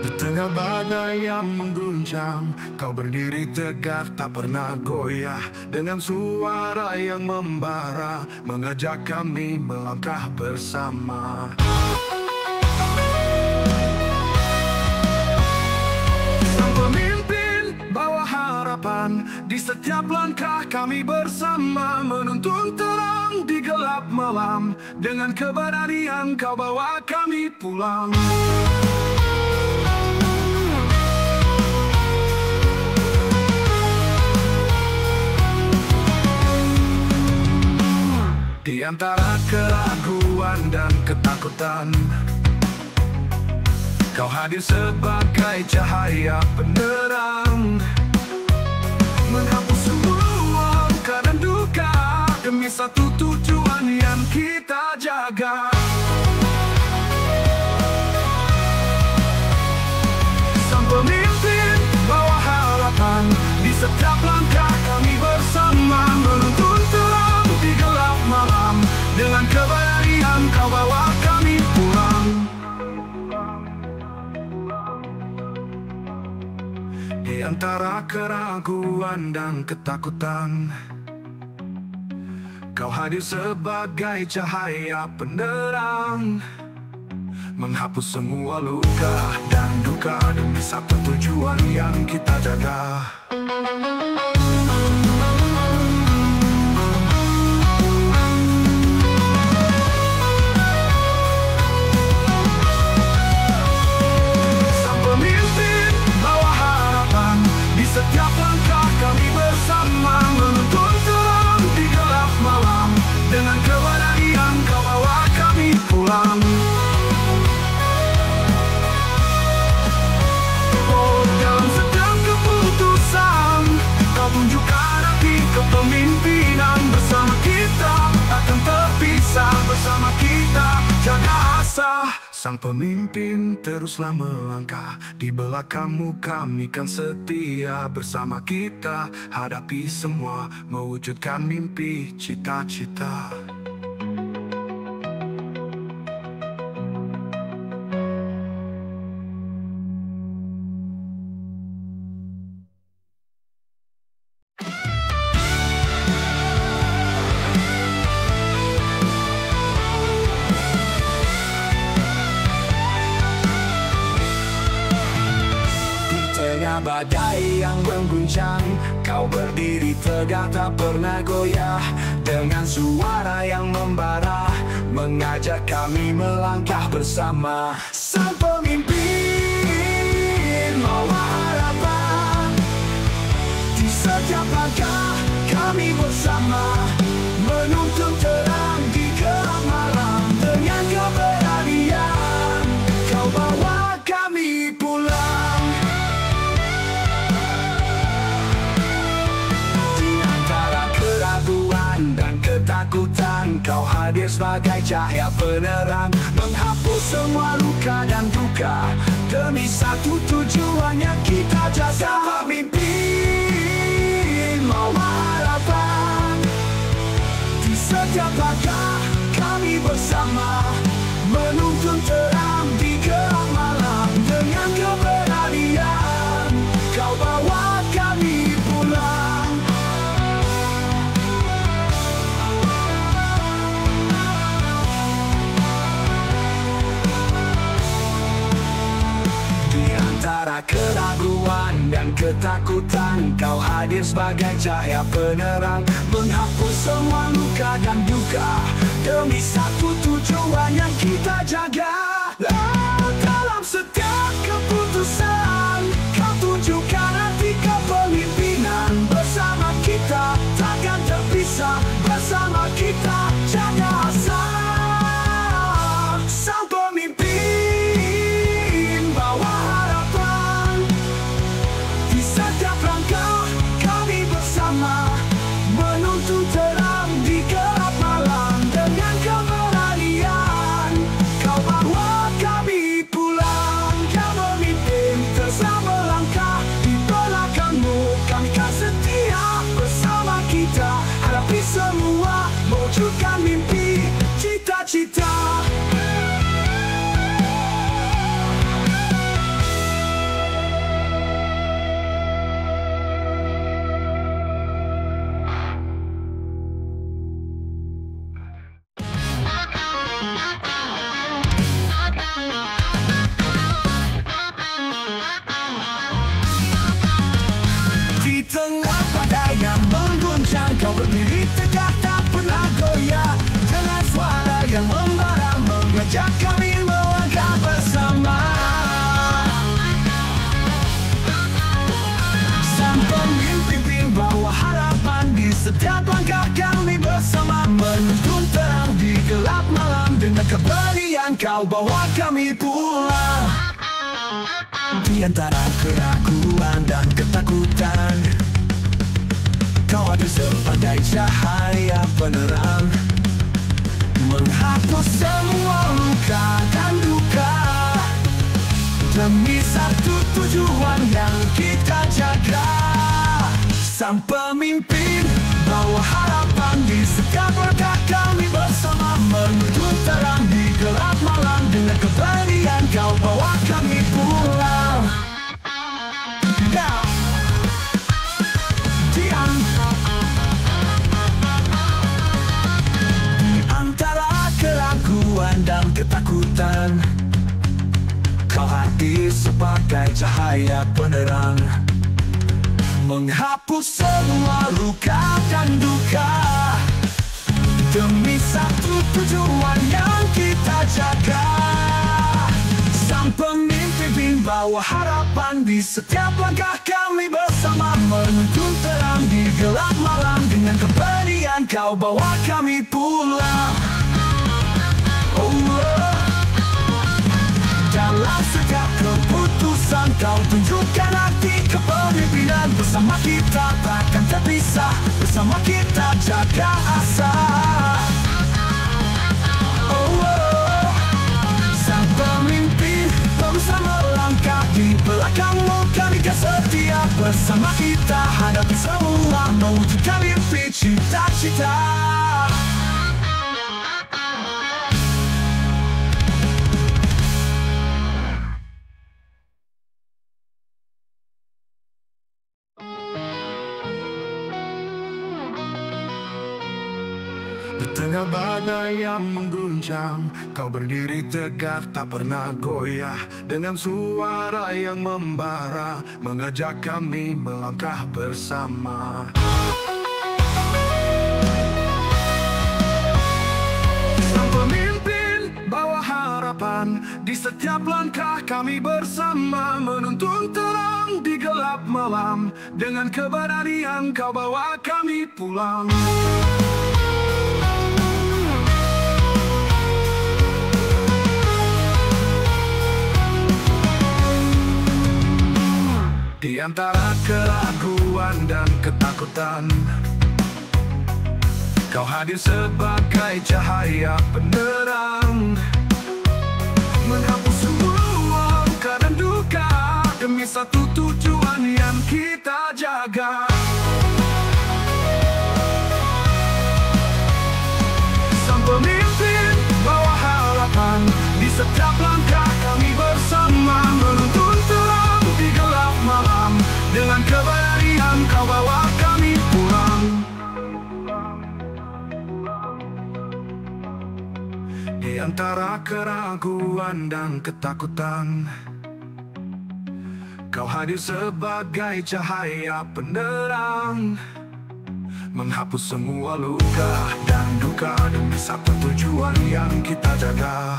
Di tengah badai yang mengguncang, kau berdiri tegak tak pernah goyah. Dengan suara yang membara, mengajak kami melangkah bersama. Sang pemimpin bawa harapan, di setiap langkah kami bersama. Menuntun terang di gelap malam, dengan keberanian kau bawa kami pulang. Di antara keraguan dan ketakutan, kau hadir sebagai cahaya penerang, menghapus semua luka dan duka, demi satu tujuan yang kita jaga. Sang pemimpin bawa harapan, di setiap langkah kami bersama. Menuntun terang di gelap malam, dengan keberanian kau bawa kami pulang. Di antara keraguan dan ketakutan, kau hadir sebagai cahaya penerang, menghapus semua luka dan duka, demi satu tujuan yang kita jaga. Setiap langkah kami bersama, menuntun terang di gelap malam, dengan keberanian kau bawa kami pulang. Oh, dalam setiap keputusan, kau tunjukkan arti kepemimpinan. Bersama kita takkan terpisah, bersama kita jaga asa. Sang pemimpin teruslah melangkah, di belakangmu kami kan setia. Bersama kita hadapi semua, mewujudkan mimpi cita-cita. Badai yang mengguncang, kau berdiri tegak tak pernah goyah. Dengan suara yang membara, mengajak kami melangkah bersama. Sang pemimpin bawa harapan, di setiap langkah kami bersama. Menuntun terang di gelap malam, dengan keberanian kau bawa kami pulang. Dan ketakutan, kau hadir sebagai cahaya penerang, menghapus semua luka dan duka, demi satu tujuan yang kita jaga. Sang pemimpin bawa harapan, di setiap langkah kami bersama. Menuntun terang di gelap malam, dengan keberanian kau bawa kami pulang. Antara keraguan dan ketakutan, kau hadir sebagai cahaya penerang, menghapus semua luka dan duka, demi satu tujuan yang kita jaga. Dalam setiap keputusan, kau tunjukkan arti kepemimpinan. Bersama kita takkan terpisah, bersama kita jaga asa. Sang pemimpin bawa harapan, di setiap langkah kami bersama. Menuntun terang di gelap malam, dengan keberanian kau bawa kami pulang. Kau memimpin teruslah melangkah, di belakangmu kami kan setia. Bersama kita hadapi semua, mewujudkan mimpi cita-cita. ajak kami melangkah bersama. Sang pemimpin bawa harapan di setiap langkah kami bersama. Menuntun terang di gelap malam, dengan keberanian kau bawa kami pulang. Di antara keraguan dan ketakutan, kau hadir sebagai cahaya penerang, menghapus semua luka dan duka, demi satu tujuan yang kita jaga. Sang pemimpin bawa harapan di setiap langkah kami bersama. Menuntun terang di gelap malam, dengan keberanian kau bawa kami pulang. Di antara keraguan dan ketakutan, kau hadir sebagai cahaya penerang, menghapus semua luka dan duka, demi satu tujuan yang kita jaga. Sang pemimpin bawa harapan di setiap langkah kami bersama. Menuntun terang di gelap malam, dengan keberanian kau bawa kami pulang. Dalam setiap keputusan kau tunjukkan arti kepemimpinan. Bersama kita takkan terpisah, bersama kita jaga asa. Sang pemimpin bersama langkah di belakangmu, kami kan setia. Bersama kita hadapi semua, mewujudkan mimpi cita-cita. Di tengah badai yang mengguncang, kau berdiri tegak tak pernah goyah. Dengan suara yang membara, mengajak kami melangkah bersama. Sang pemimpin bawa harapan di setiap langkah kami bersama. Menuntun terang di gelap malam, dengan keberanian kau bawa kami pulang. Di antara keraguan dan ketakutan, kau hadir sebagai cahaya penerang, menghapus semua luka dan duka, demi satu tujuan yang kita jaga. Sang pemimpin bawa harapan di setiap langkah kami bersama. Menuntun terang di gelap malam, dengan keberanian kau bawa kami pulang. Di antara keraguan dan ketakutan, kau hadir sebagai cahaya penerang, menghapus semua luka dan duka, demi satu tujuan yang kita jaga.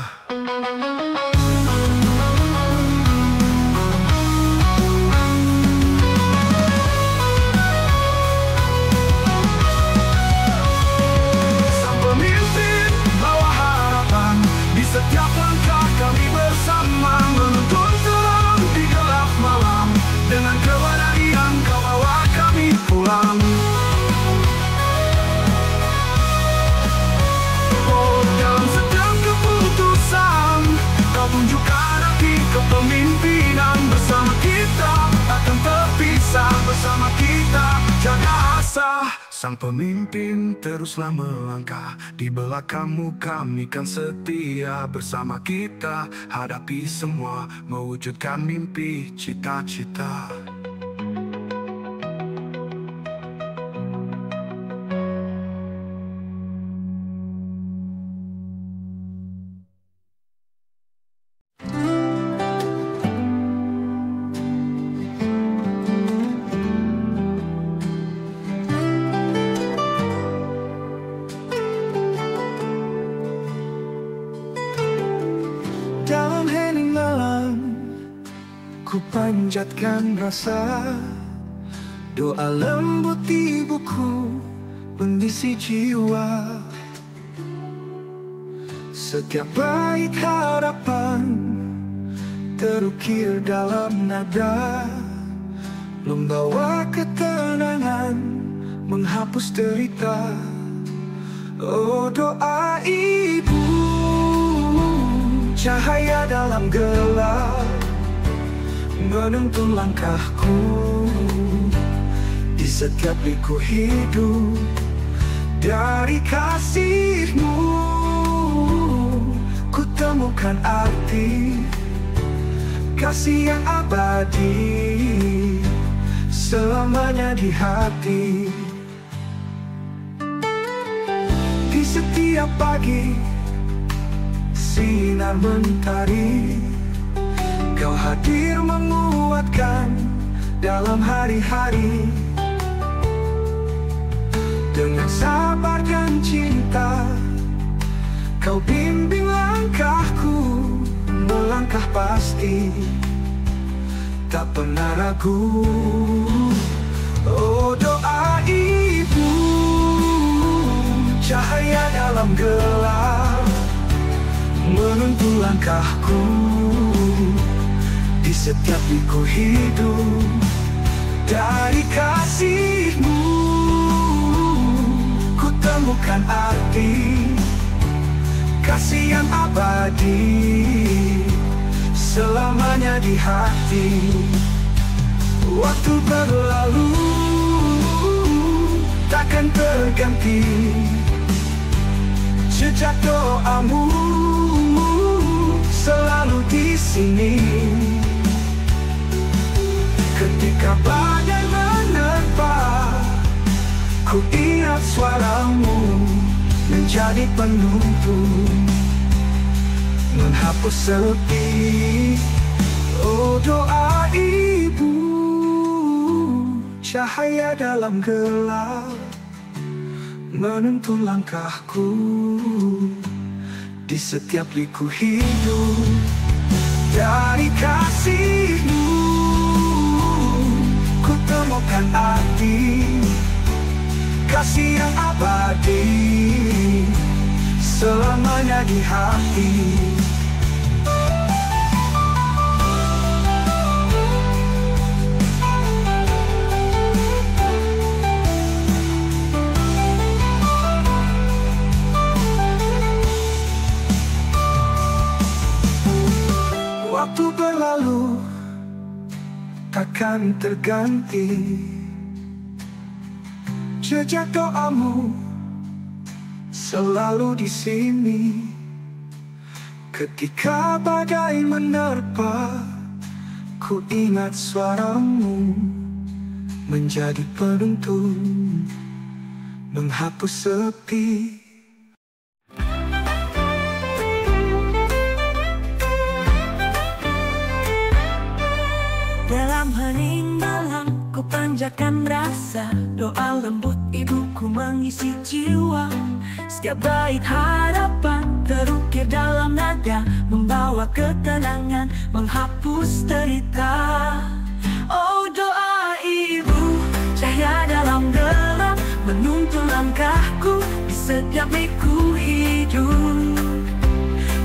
Setiap langkah kami bersama. Menuntun terang di gelap malam, dengan keberanian kau bawa kami pulang. Dalam setiap keputusan kau tunjukkan arti kepemimpinan. Bersama kita takkan terpisah, bersama kita jaga asa. Sang pemimpin teruslah melangkah di belakangmu, kami kan setia. Bersama kita hadapi semua, mewujudkan mimpi cita-cita. ku panjatkan rasa. Doa lembut ibuku mengisi jiwa. Setiap bait harapan terukir dalam nada, membawa ketenangan, menghapus derita. Oh, doa ibu, cahaya dalam gelap, menuntun langkahku. Di setiap liku hidup, dari kasih-Mu ku temukan arti kasih yang abadi, selamanya di hati. Di setiap pagi sinar mentari, Kau hadir menguatkan dalam hari-hari. Dengan sabar dan cinta, Kau bimbing langkahku, melangkah pasti, tak pernah ragu. Oh, doa ibu, cahaya dalam gelap, menuntun langkahku. Di setiap liku hidup, dari kasih-Mu ku temukan arti kasih yang abadi, selamanya di hati. Waktu berlalu takkan terganti, jejak doa-Mu selalu di sini. Ketika badai menerpa, ku ingat suara-Mu menjadi penuntun, menghapus sepi. Oh, doa ibu, cahaya dalam gelap, menuntun langkahku. Di setiap liku hidup, dari kasih-Mu ku temukan arti kasih yang abadi, selamanya di hati. Waktu berlalu takkan terganti, jejak doa-Mu selalu di sini. Ketika badai menerpa, ku ingat suara-Mu menjadi penuntun, menghapus sepi. Dalam hening malam ku panjatkan rasa, doa lembut ibuku mengisi jiwa. Setiap bait harapan terukir dalam nada, membawa ketenangan, menghapus derita. Oh, doa ibu, cahaya dalam gelap, menuntun langkahku di setiap liku hidup.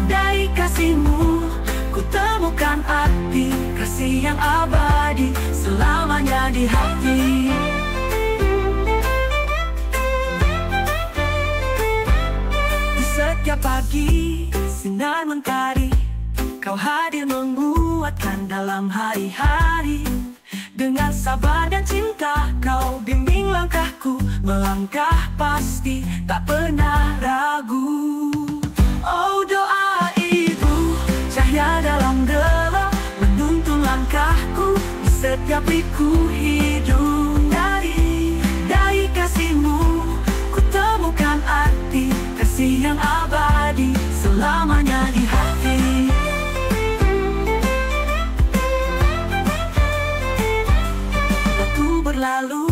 Dari kasih-Mu ku temukan arti kasih yang abadi, selamanya di hati. Di setiap pagi sinar mentari, Kau hadir menguatkan dalam hari-hari. Dengan sabar dan cinta, Kau bimbing langkahku, melangkah pasti, tak pernah ragu. Oh, doa ibu, cahaya dalam gelap, menuntun langkahku di setiap liku hidup. Dari kasih-Mu ku temukan arti kasih yang abadi, selamanya di hati. Waktu berlalu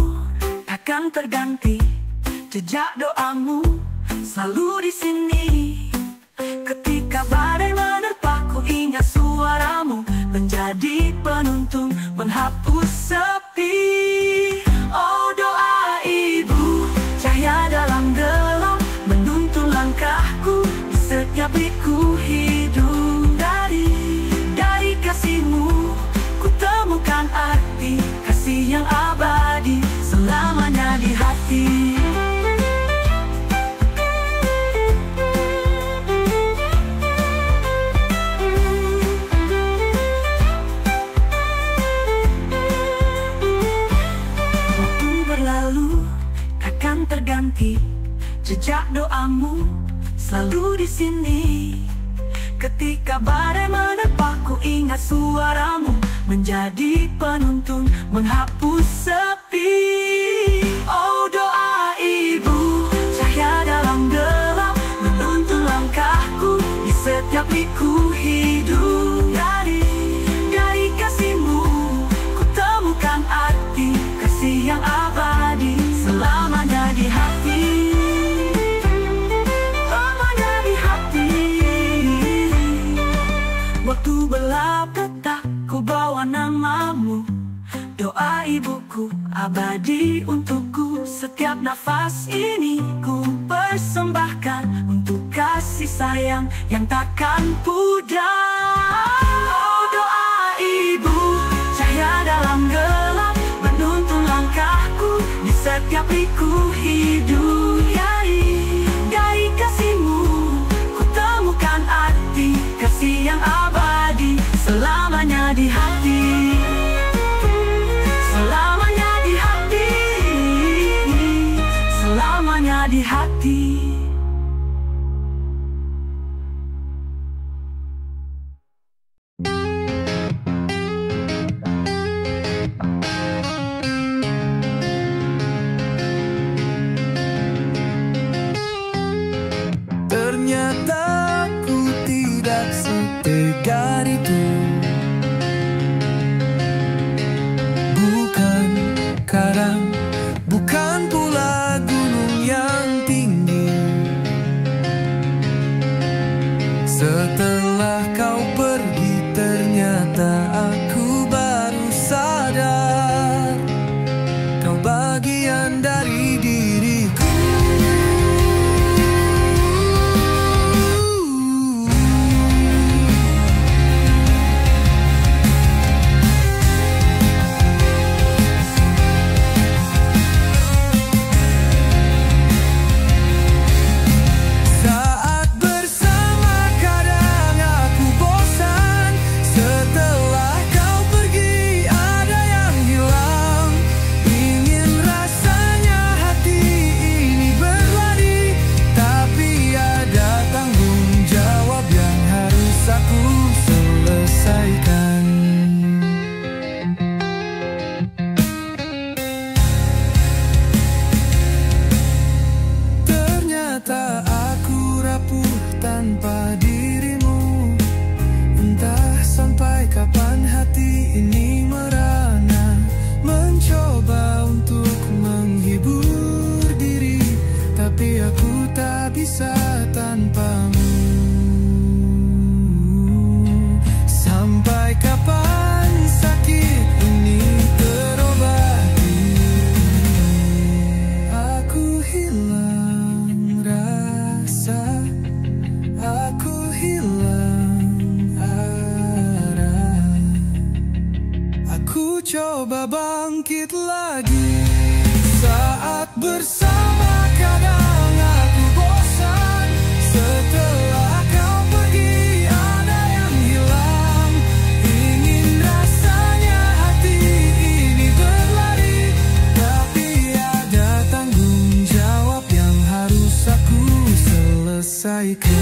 takkan terganti, jejak doa-Mu selalu di sini. Ketika badai menerpa, ku ingat suara-Mu menjadi penuntun, hatiku hidup dari kasihmu. Ku temukan arti kasih yang abadi selamanya di hati. Waktu berlalu takkan terganti, jejak doamu selalu di sini. Ketika badai menerpaku, ingat suaramu menjadi penuntun menghapus sepi. Oh, doa ibu, cahaya dalam gelap menuntun langkahku di setiap liku hidup. Dari kasihmu ku temukan arti kasih yang abadi selamanya di hati. Waktu gelap tetap ku bawa namamu, doa ibuku abadi untukku. Setiap nafas ini ku persembahkan untuk kasih sayang yang takkan pudar. Oh, doa ibu, cahaya dalam gelap menuntun langkahku di setiap liku hidup. Dari kasihmu ku temukan arti kasih yang abadi selamanya di hati. Selamanya di hati. Selamanya di hati. Ternyata ku tidak setegar itu. Bukan karang, bukan pula gunung yang tinggi. Setelah kau pergi, ternyata aku baru sadar kau bagian dari diriku. Ternyata aku rapuh tanpa dirimu. Entah sampai kapan hati ini merana, mencoba untuk menghibur diri, tapi aku tak bisa tanpamu. Sampai kapan sakit ini terobati? Aku hilang rasa, aku hilang arah. Aku coba bangkit lagi. Saat bersama kadang aku bosan. Setelah kau pergi ada yang hilang. Ingin rasanya hati ini berlari, tapi ada tanggung jawab yang harus aku selesaikan.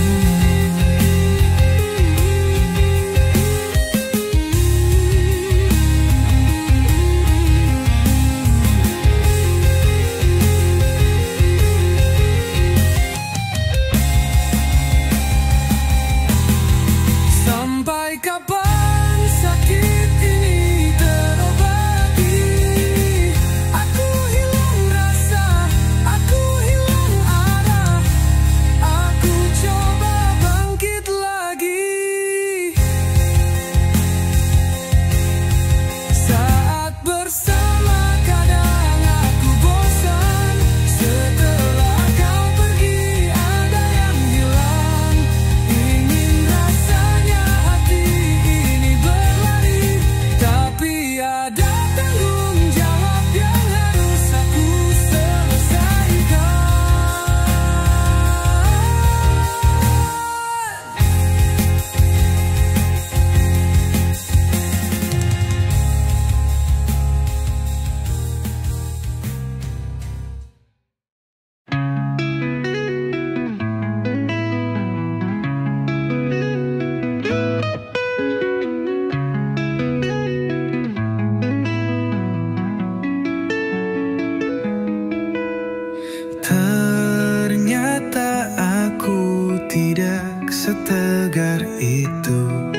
setegar itu.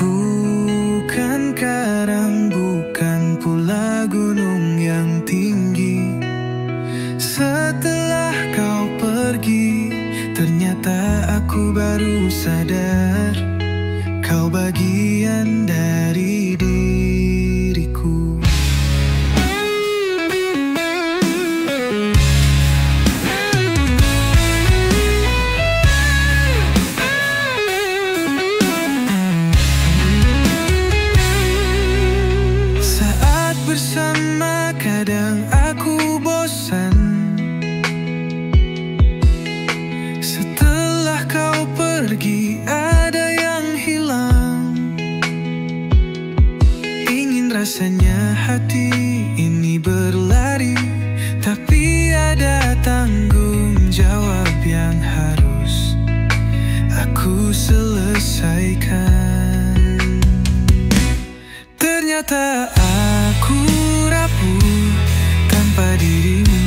Bukan karang, bukan pula gunung yang tinggi. Setelah kau pergi, ternyata aku baru sadar kau bagian dari diriku. Saat bersama kadang aku bosan. Setelah kau pergi ada yang hilang. Ingin rasanya hati ini berlari, tapi ada tanggung jawab yang harus aku selesaikan. Ternyata aku rapuh tanpa dirimu.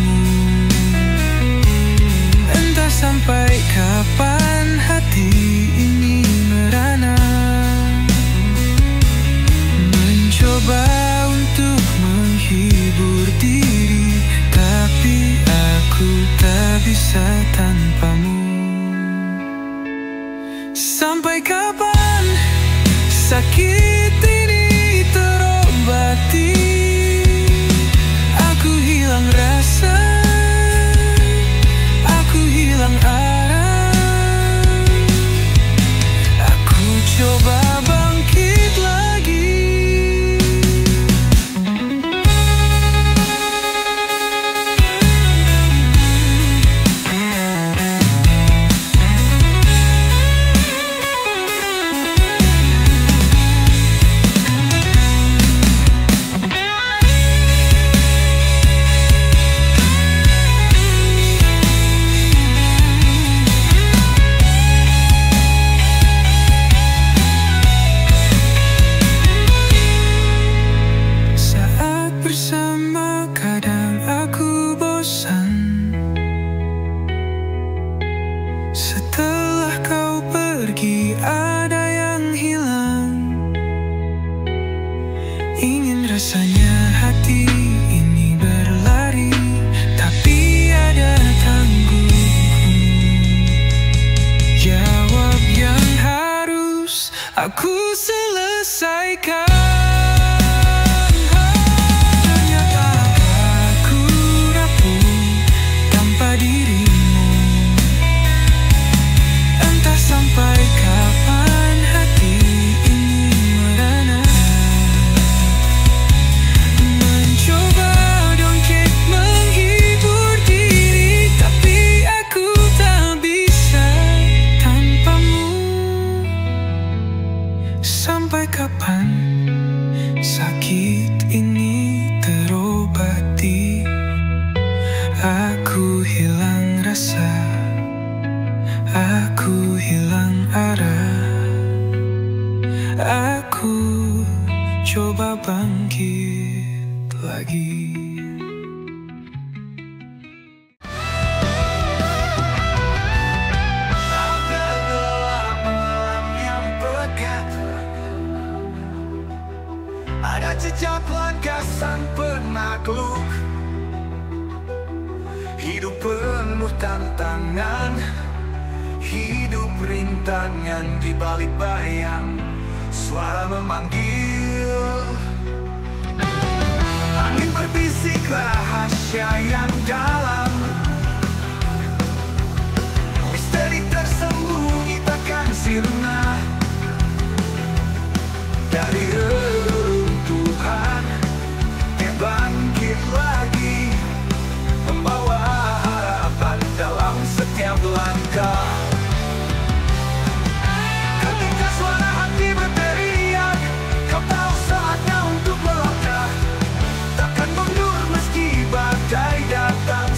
Entah sampai kapan hati ini merana, mencoba untuk menghibur diri, tapi aku tak bisa tanpamu. Sampai kapan sakit ini terobati? Aku hilang rasa, aku hilang arah. Aku coba bangkit lagi. Bersama kadang aku bosan. Setelah kau pergi ada yang hilang. Ingin rasanya hati ini berlari, tapi ada tanggung jawab yang harus aku selesaikan. Sampai kapan hati ini merana, mencoba dongeng menghibur diri, tapi aku tak bisa tanpamu. Sampai kapan sakit ini terobati? Aku hilang rasa, aku hilang arah. Aku coba bangkit lagi. Ada jejak langkah sang penakluk. Hidup penuh tantangan, hidup rintangan di balik bayang. Suara memanggil, angin berbisik rahasia yang dalam. Misteri tersembunyi takkan sirna. Dari reruntuhan bangkit lagi, membawa harapan dalam setiap langkah. Ketika suara hati berteriak, kau tahu saatnya untuk melangkah. Takkan mundur meski badai datang.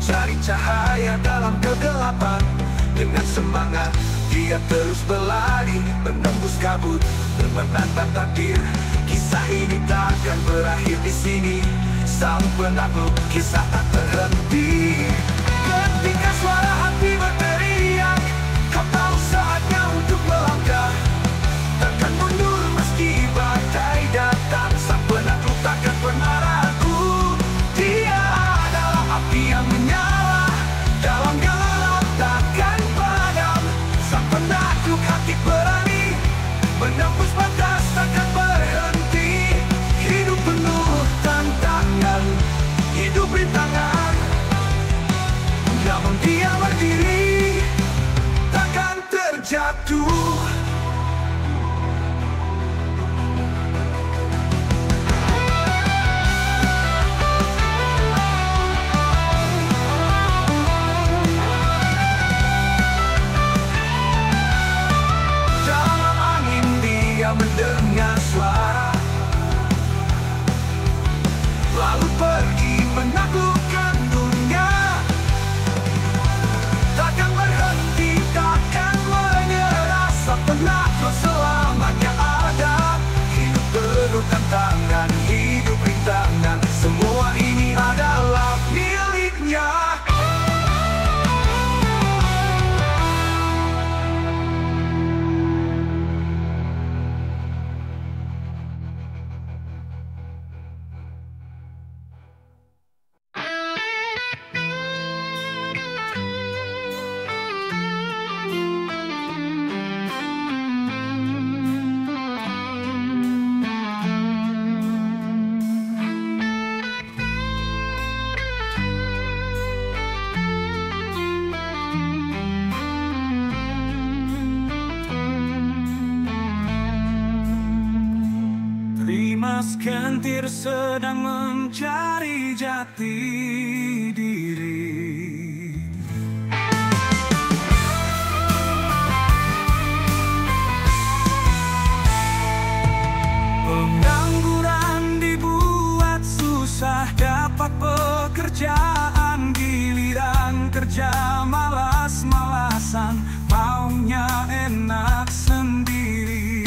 mencari cahaya dalam kegelapan. Dengan semangat dia terus berlari, menembus kabut dan menantang takdir. Kisah ini takkan berakhir di sini. Sang penakluk kisah tak terhenti. Ketika suara hati berteriak, kau tahu saatnya untuk melangkah. Takkan mundur meski badai datang. Sang penakluk takkan pernah ragu. Dia adalah api yang menyala dalam gelap, takkan padam. Sang penakluk hati berani, menembus batas takkan berhenti. Hidup penuh tantangan, hidup rintangan, namun dia berdiri, takkan terjatuh. Dalam angin dia mendengar suara, lalu pergi menaklukkan dunia. Takkan berhenti, takkan menyerah. Sang penakluk selamanya ada. Hidup penuh tantangan, hidup rintangan, semua ini adalah miliknya. Dimas Kentir sedang mencari jati diri. Pengangguran dibuat susah dapat pekerjaan, giliran kerja malas-malasan, maunya enak sendiri.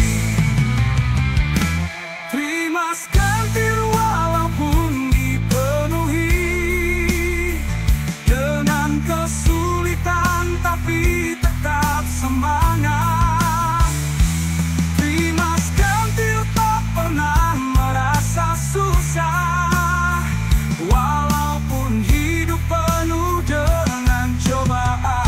Dimas Kentir walaupun dipenuhi dengan kesulitan, tapi tetap semangat. Dimas Kentir tak pernah merasa susah, walaupun hidup penuh dengan cobaan.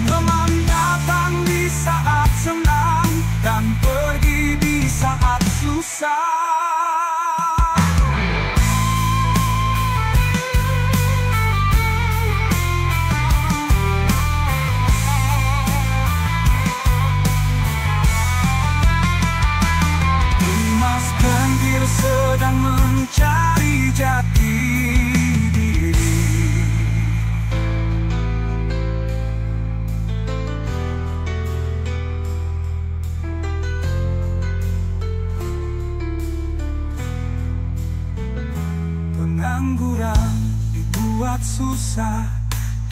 Teman datang di saat senang dan pergi di saat susah. Dimas Kentir sedang mencari jati diri. Pengangguran dibuat susah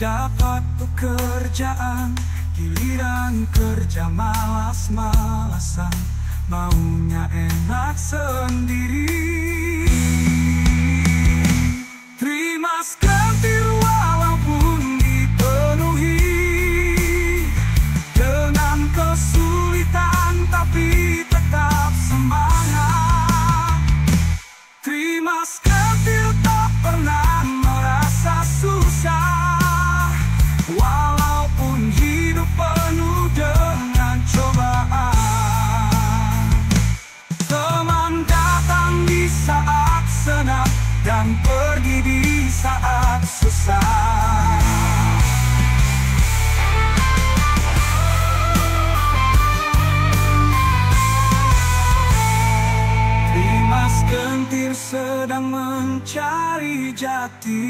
dapat pekerjaan, giliran kerja malas-malasan, maunya enak sendiri. Dimas Kentir walaupun dipenuhi dengan kesulitan, tapi tetap semangat. Dimas Kentir tak pernah merasa susah, walaupun hidup penuh dengan cobaan. Teman datang di saat senang dan pergi di saat susah. Dimas Kentir sedang mencari jati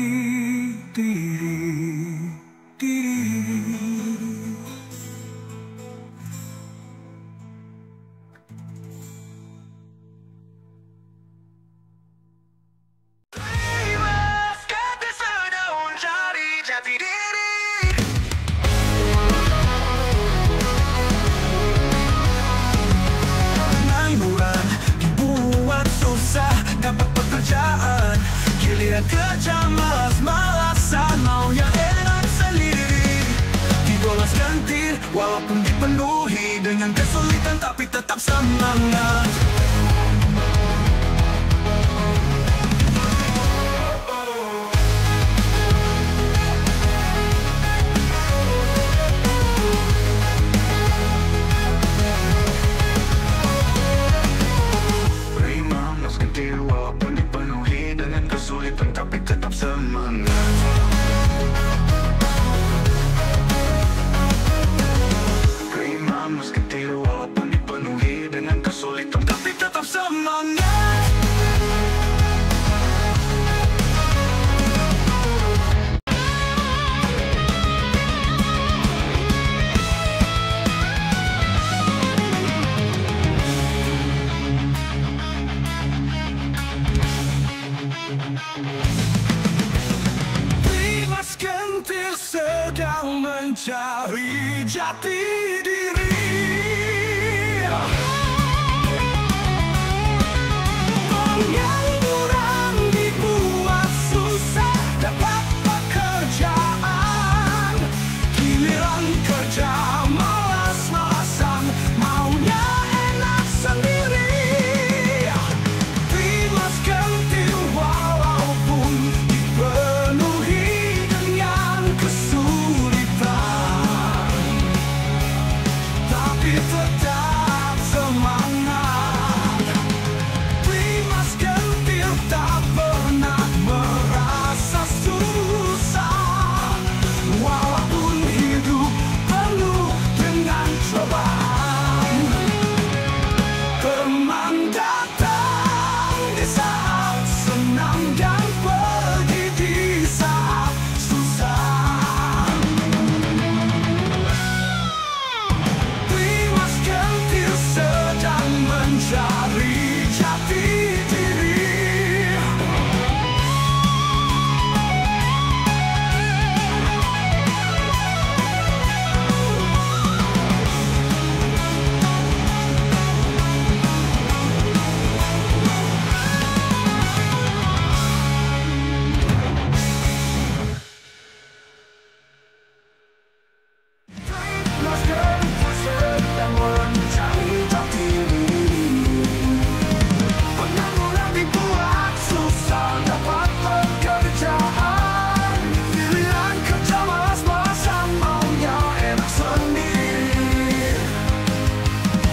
diri. tapi tetap semangat. Terima meski walaupun dipenuhi dengan kesulitan, tapi tetap semangat. Terima meski walaupun dipenuhi dengan kesulitan, Tapi tetap semangat. Dimas Kentil sedang mencari jati diri. Pengangguran dibuat susah dapat pekerjaan. Giliran kerja malas-malasan, maunya enak sendiri. Dimas Kentil walaupun dipenuhi dengan kesulitan, tapi tetap semangat. Dimas Kentil tak pernah merasa susah, walaupun hidup penuh dengan cobaan. Teman datang di saat senang dan pergi di saat susah. Dimas Kentil sedang mencari jati diri. Dimas Kentil sedang mencari jati diri. Pengangguran dibuat susah dapat pekerjaan. Pilihan kerja malas-malasan, maunya enak sendiri.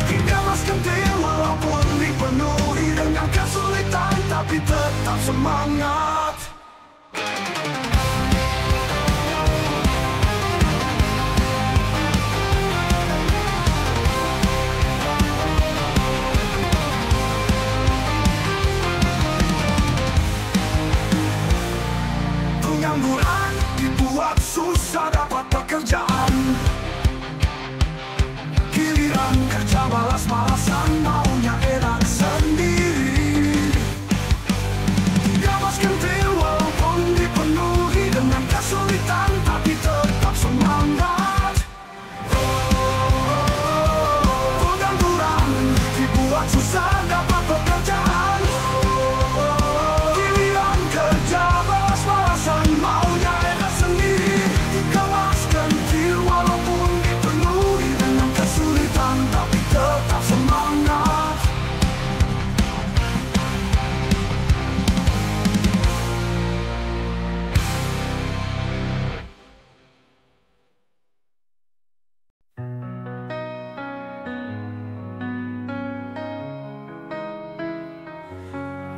Dimas Kentil walaupun dipenuhi dengan kesulitan, tapi tetap semangat. Pengangguran dibuat susah dapat pekerjaan. Giliran kerja malas-malasan, maunya enak sendiri. Dimas Kentil walaupun dipenuhi dengan kesulitan, tapi tetap semangat. Pengangguran dibuat susah dapat pekerjaan. Giliran kerja malas-malasan, maunya enak sendiri. Dimas Kentil walaupun dipenuhi dengan kesulitan, tapi tetap semangat.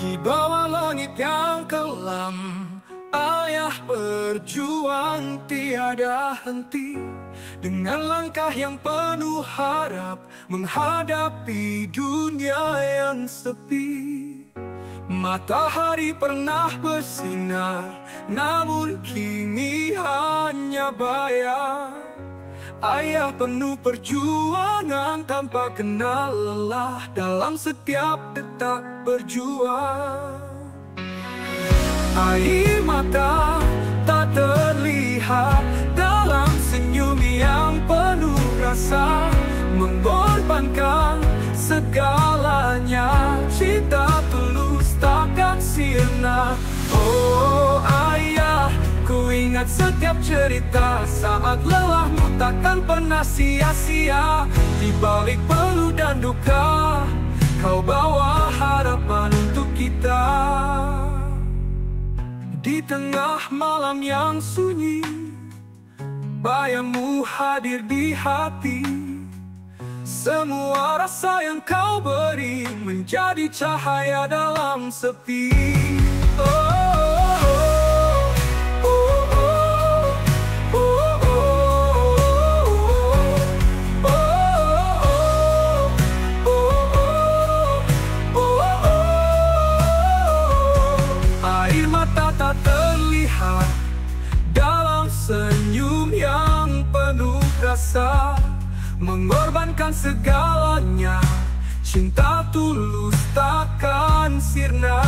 Di bawah langit yang kelam, ayah berjuang tiada henti. Dengan langkah yang penuh harap, menghadapi dunia yang sepi. Matahari pernah bersinar, namun kini hanya bayang. Ayah penuh perjuangan tanpa kenal lelah, dalam setiap detak berjuang. Air mata tak terlihat dalam senyum yang penuh rasa, mengorbankan segalanya. Cinta tulus takkan sirna. Oh ayah, ku ingat ingat setiap cerita, saat lelahmu takkan pernah sia-sia. Di balik peluh dan duka, kau bawa harapan untuk kita. Di tengah malam yang sunyi, bayangmu hadir di hati. Semua rasa yang kau beri menjadi cahaya dalam sepi. Air mata tak terlihat dalam senyum yang penuh rasa, mengorbankan segalanya, cinta tulus takkan sirna.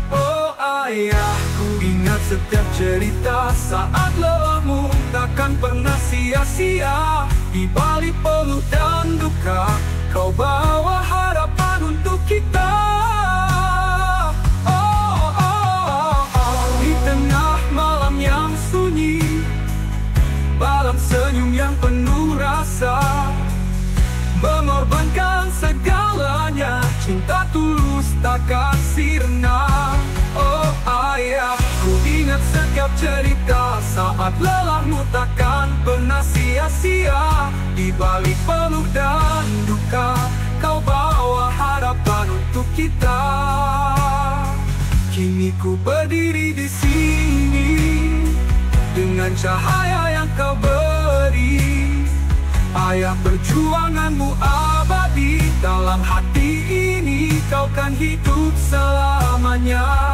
Oh ayah, ku ingat setiap cerita, saat lelahmu takkan pernah sia-sia. Di balik peluh dan duka, kau bawa harapan untuk kita. Di tengah malam yang sunyi, dalam senyum yang penuh rasa, mengorbankan segalanya, cinta tulus takkan sirna. Oh ayah, ku ingat setiap cerita, saat lelahmu takkan pernah sia-sia. Di balik peluh dan duka, kau bawa harapan untuk kita. Kini ku berdiri di sini dengan cahaya yang kau beri. Ayah, perjuanganmu abadi, dalam hati ini kau kan hidup selamanya.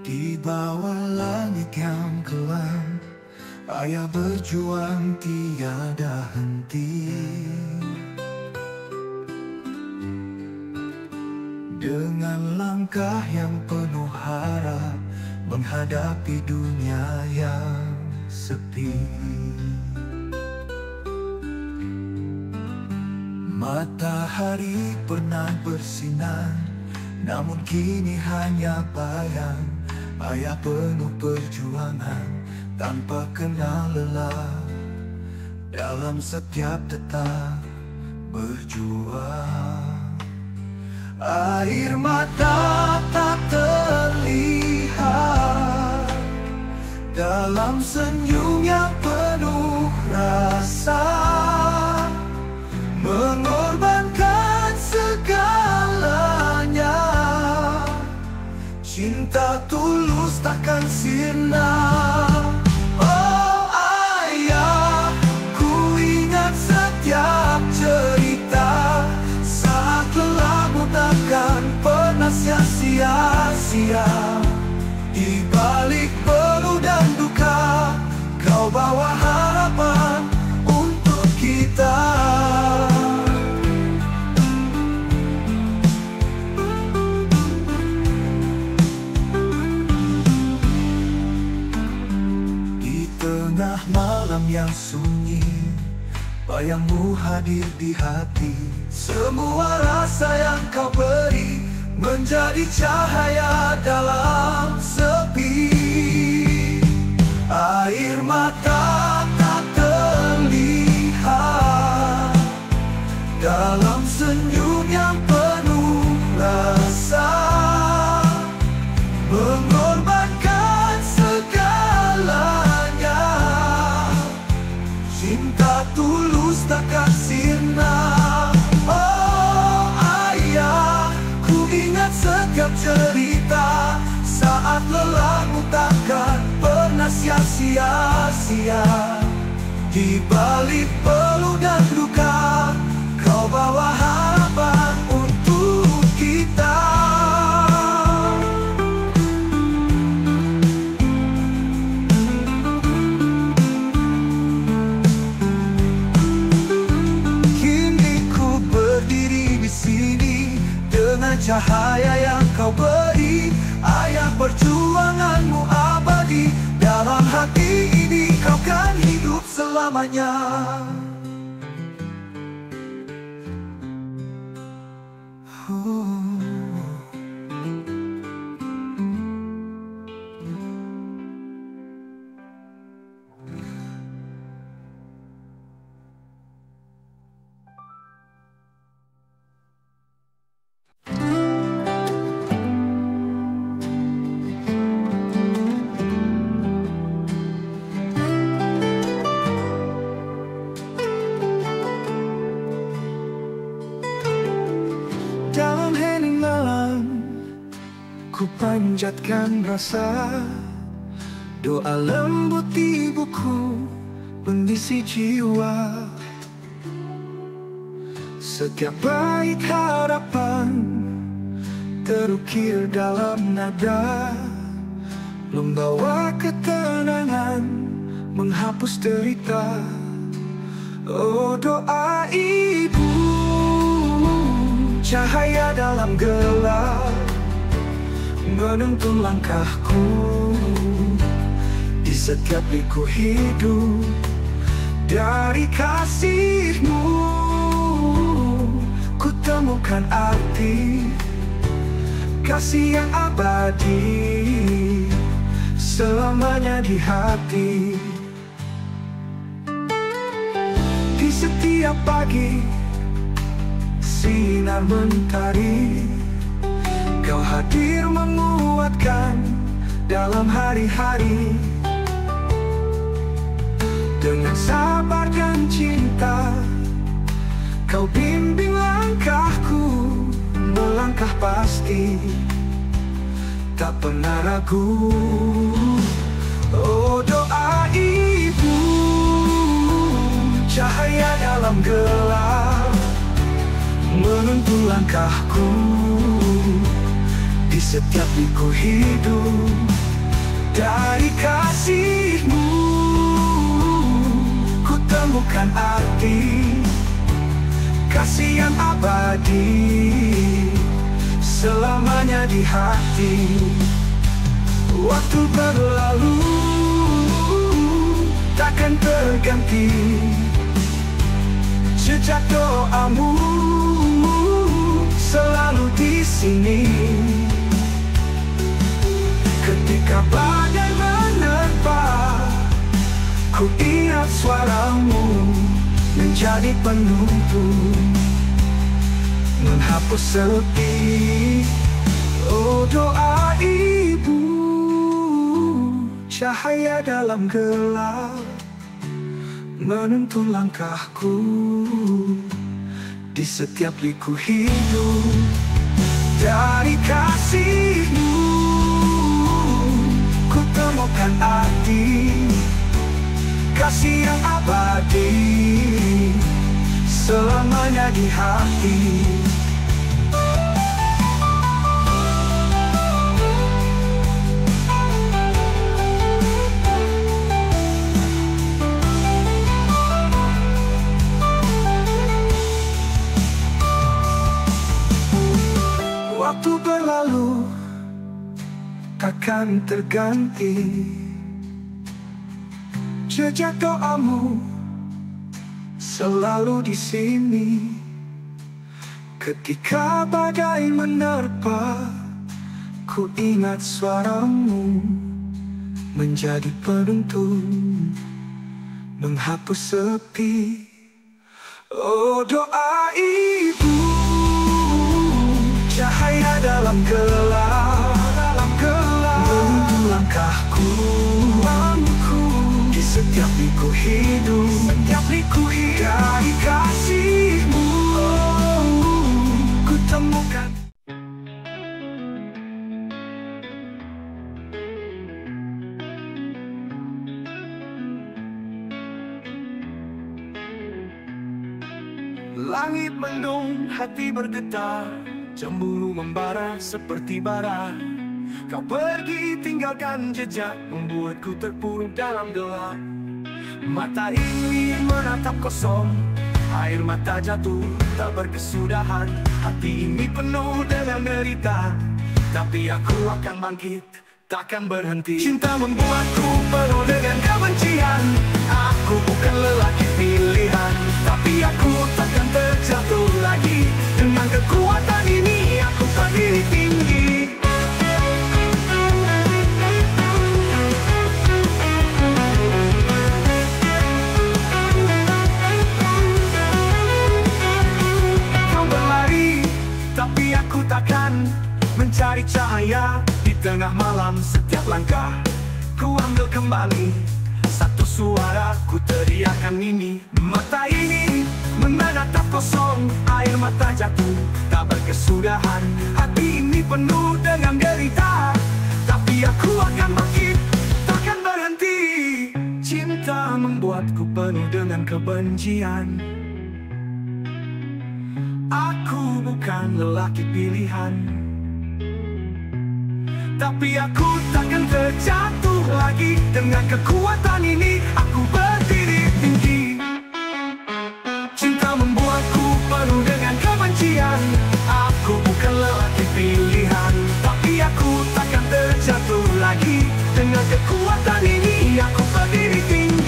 Di bawah langit yang kelam, ayah berjuang tiada henti. Dengan langkah yang penuh harap, menghadapi dunia yang sepi. Matahari pernah bersinar, namun kini hanya bayang. Ayah penuh perjuangan, tanpa kenal lelah, dalam setiap detak berjuang. Air mata tak terlihat dalam senyum yang penuh rasa, mengorbankan segalanya, cinta tulus takkan sirna. Oh ayah, ku ingat setiap cerita, saat lelahmu takkan pernah sia-sia. Di balik peluh dan duka, kau bawa harapan untuk kita. Tengah malam yang sunyi, bayangmu hadir di hati. Semua rasa yang kau beri menjadi cahaya dalam sepi. Air mata tak terlihat dalam senyum yang penuh rasa, mengorbankan segalanya, cinta tulus takkan sirna. Oh ayah, ku ingat setiap cerita, saat lelahmu takkan pernah sia-sia. Di balik peluh dan duka, kau bawa harapan untuk kita. cahaya yang kau beri, ayah perjuanganmu abadi. Dalam hati ini kau kan hidup selamanya. Dalam hening malam, ku panjatkan rasa, doa lembut ibuku mengisi jiwa. Setiap bait harapan terukir dalam nada, membawa ketenangan, menghapus derita. Oh, doa ibu, cahaya dalam gelap, menuntun langkahku. Di setiap liku hidup, dari kasih-Mu ku temukan arti, kasih yang abadi, selamanya di hati. Di setiap pagi, sinar mentari, kau hadir menguatkan dalam hari-hari. Dengan sabar dan cinta, kau bimbing langkahku, melangkah pasti, tak pernah ragu. Oh, doa ibu, cahaya dalam gelap, menuntun langkahku. Di setiap liku hidup, dari kasih-Mu ku temukan arti, kasih yang abadi, selamanya di hati. Waktu berlalu, takkan terganti jejak doamu selalu di sini. Ketika badai menerpa, ku ingat suaramu menjadi penuntun, menghapus sepi. Oh, doa ibu, cahaya dalam gelap, menuntun langkahku. Di setiap liku hidup, dari kasih-Mu ku temukan arti, kasih yang abadi, selamanya di hati. Waktu berlalu, takkan terganti jejak doamu selalu di sini. Ketika badai menerpa, ku ingat suaramu menjadi penuntun, menghapus sepi. Oh, doa ibu, cahaya dalam gelap, menuntun langkahku. Di setiap liku hidup, dari kasih-Mu ku temukan. Langit mendung, hati bergetar, cemburu membara seperti bara. Kau pergi tinggalkan jejak, membuatku terpuruk dalam gelap. Mata ini menatap kosong, Air mata jatuh tak berkesudahan, hati ini penuh dengan derita. Tapi aku akan bangkit, takkan berhenti. Cinta membuatku penuh dengan kebencian. Aku bukan lelaki pilihan, tapi aku takkan terjatuh lagi. Dengan kekuatan ini aku berdiri tinggi. Kau berlari, tapi aku takkan mencari cahaya di tengah malam. Setiap langkah ku ambil kembali, satu suara ku teriakan ini. Mata ini menatap kosong, air mata jatuh tak berkesudahan. Hati ini penuh dengan derita, tapi aku akan bangkit, takkan berhenti. Cinta membuatku penuh dengan kebencian. Aku bukan lelaki pilihan, tapi aku takkan terjatuh lagi. Dengan kekuatan ini aku berdiri tinggi. Cinta membuatku penuh dengan kebencian. Aku bukan lelaki pilihan, tapi aku takkan terjatuh lagi. Dengan kekuatan ini aku berdiri tinggi.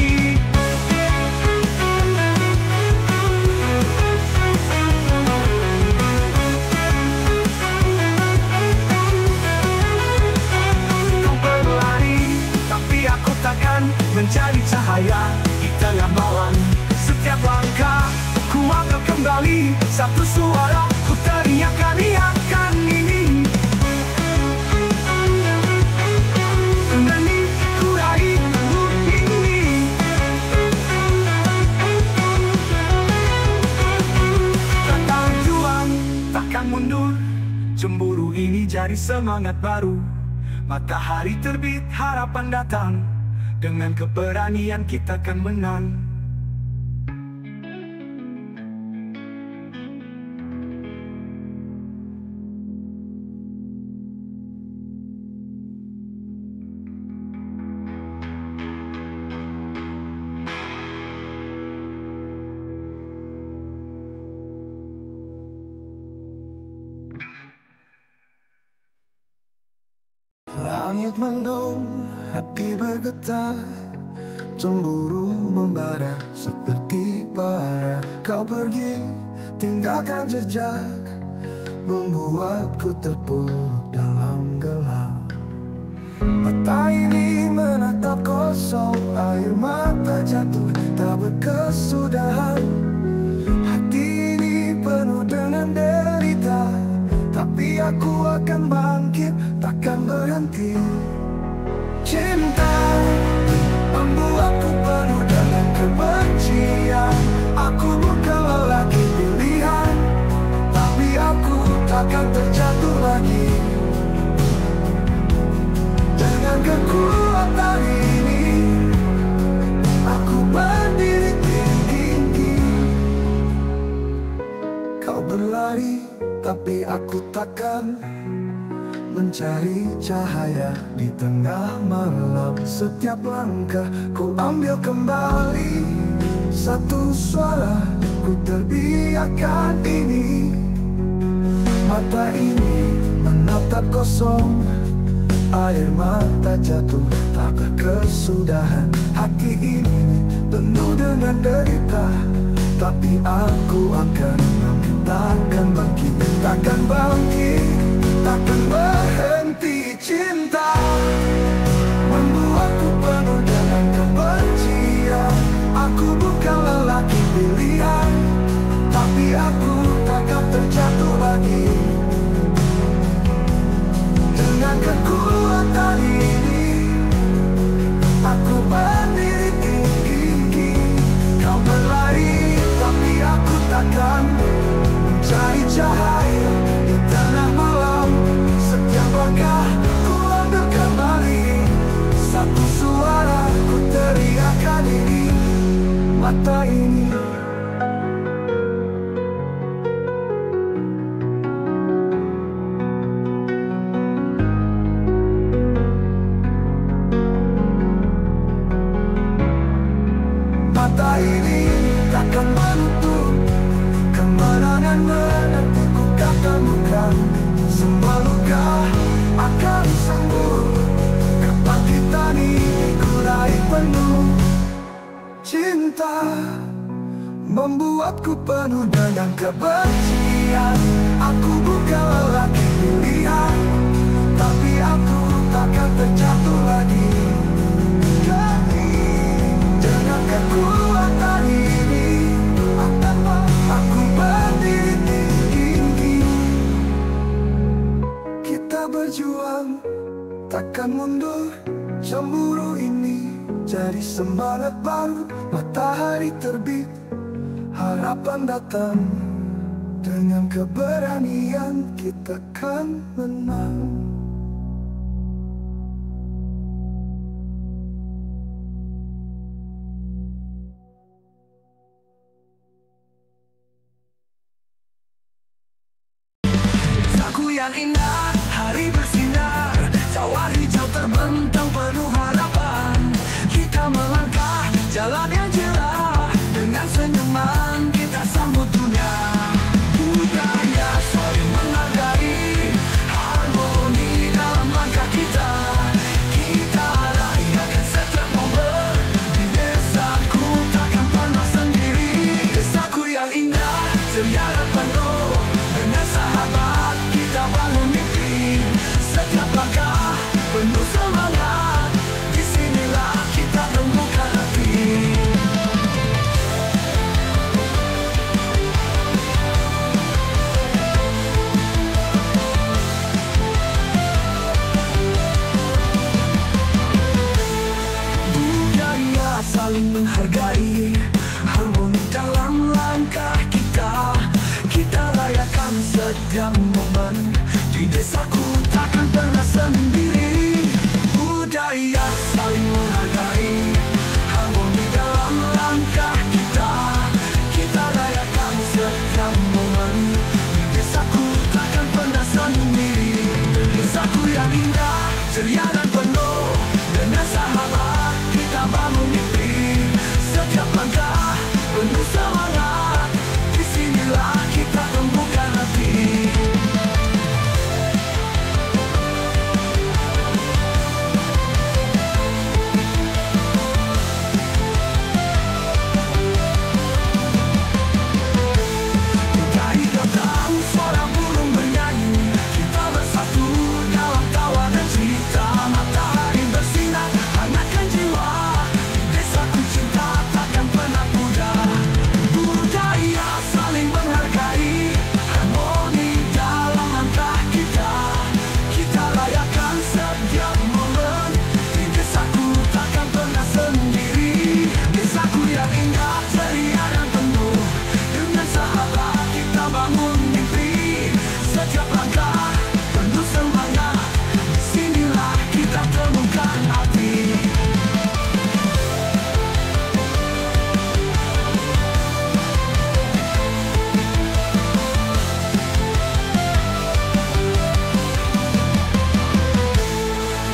Mencari cahaya di tengah malam. Setiap langkah ku ambil kembali, satu suara ku teriakan ini. Nani ku raih ini. Takkan juang, takkan mundur. Cemburu ini jadi semangat baru. Matahari terbit, harapan datang. Dengan keberanian kita akan menang. Langit mendung, hati bergetar, cemburu membara seperti bara. Kau pergi, tinggalkan jejak, membuatku terpuruk dalam gelap. Mata ini menatap kosong, air mata jatuh tak berkesudahan. Hati ini penuh dengan derita, tapi aku akan bangkit, takkan berhenti. Cinta membuatku penuh dengan kebencian. Aku bukan lelaki pilihan, tapi aku takkan terjatuh lagi. Dengan kekuatan ini aku berdiri tinggi. Kau berlari, tapi aku takkan mencari cahaya di tengah malam. Setiap langkah ku ambil kembali, satu suara ku teriakan ini. Mata ini menatap kosong, air mata jatuh tak berkesudahan. Hati ini penuh dengan derita, tapi aku akan takkan bangkit, takkan bangkit, takkan berhenti. Cinta membuatku penuh dengan kebencian. Aku bukan lelaki pilihan, tapi aku takkan terjatuh lagi. Dengan kekuatan ini aku berdiri tinggi. Kau berlari, tapi aku takkan mencari cahaya di tengah malam. Setiap langkah ku ambil kembali, satu suara ku teriakan ini. Mata ini mata ini takkan menutup cinta membuatku penuh dengan kebencian. Aku bukan lelaki pilihan, tapi aku takkan terjatuh lagi. Dengan kekuatan ini aku berdiri tinggi. Kita berjuang, takkan mundur. Cemburu ini jadi semangat baru. Matahari terbit, harapan datang. Dengan keberanian kita kan menang. Desaku yang indah, hari bersinar, sawah hijau terbentang penuh harapan. Kita melangkah jalan yang cerah, dengan senyuman kita sambut dunia. Budaya saling menghargai, harmoni dalam langkah kita. Kita rayakan setiap momen, di desaku takkan pernah sendiri. Desaku yang indah, ceria dan penuh, dengan sahabat kita bangun mimpi. Setiap langkah penuh semangat, disinilah kita temukan hati. Budaya saling menghargai, harmoni dalam langkah kita. Kita rayakan setiap momen, di desaku takkan pernah sendiri. Budaya saling menghargai, harmoni dalam langkah kita. Kita rayakan setiap momen, di desaku takkan pernah sendiri. Desaku yang indah, ceria dan penuh, dengan sahabat kita bangun mimpi. Setiap langkah penuh semangat, disinilah kita temukan hati. Matahari datang, suara burung bernyanyi, kita bersatu dalam tawa dan cerita. Matahari bersinar, hangatkan jiwa, desaku cinta takkan pernah pudar. Budaya saling menghargai, harmoni dalam langkah kita. Kita rayakan setiap momen, di desaku takkan pernah sendiri. Desaku yang indah, ceria dan penuh, dengan sahabat kita bangun mimpi. Setiap langkah penuh semangat, disinilah kita temukan hati.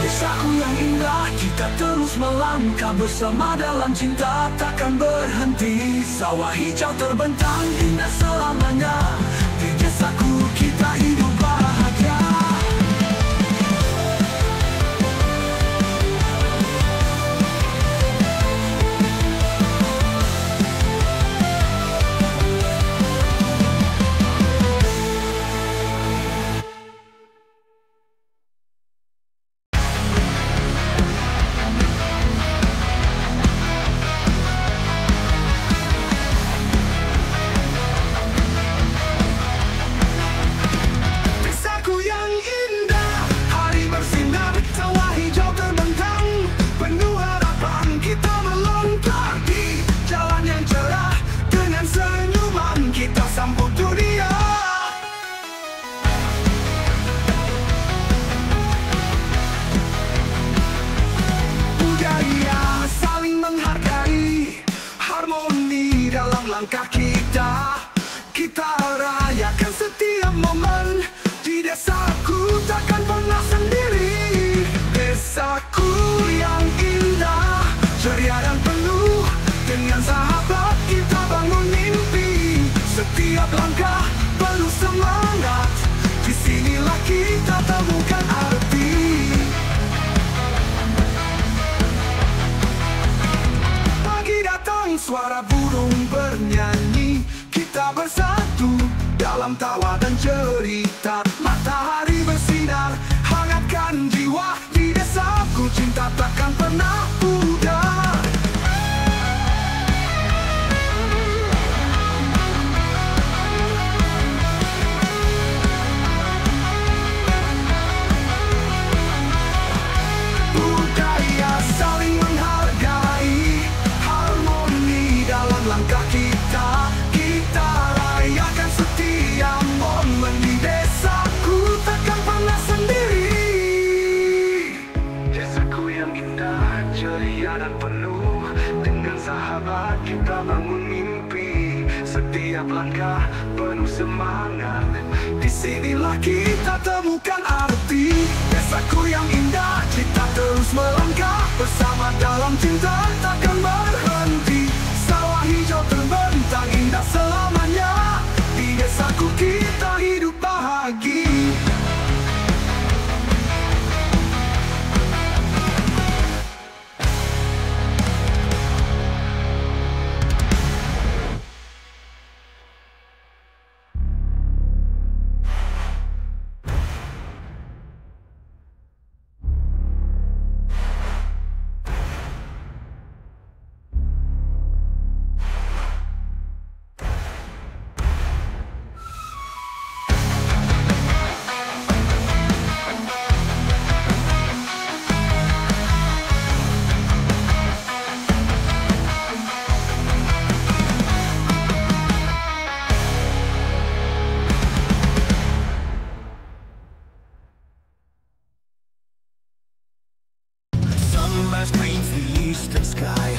Desaku yang indah, kita terus melangkah bersama dalam cinta takkan berhenti. Sawah hijau terbentang indah selamanya, di desaku kita hidup bahagia. Desaku yang indah, hari bersinar, sawah hijau terbentang penuh harapan. Kita melangkah di jalan yang cerah, dengan senyuman kita sambut dunia. Budaya saling menghargai, harmoni dalam langkah kita. Kita rayakan setiap momen, di desaku takkan pernah sendiri. Desaku yang indah, ceria dan penuh, dengan sahabat kita bangun mimpi. Setiap langkah penuh semangat, disinilah kita temukan arti. Pagi datang, suara burung bernyanyi. Kita bersatu dalam tawa dan cerita. Matahari bersinar, hangatkan jiwa. Di desaku cinta takkan pernah pudar. Budaya saling menghargai, harmoni dalam langkah kita. Kita rayakan setiap momen di desaku, takkan pernah sendiri. Desaku yang indah, ceria dan penuh. Dengan sahabat kita bangun mimpi. Setiap langkah penuh semangat. Disinilah kita temukan arti. Desaku yang indah, kita terus melangkah bersama dalam cinta takkan berhenti. Sawah hijau terbentang indah selamanya. Di desaku kita hidup bahagia. Sunrise paints the eastern sky.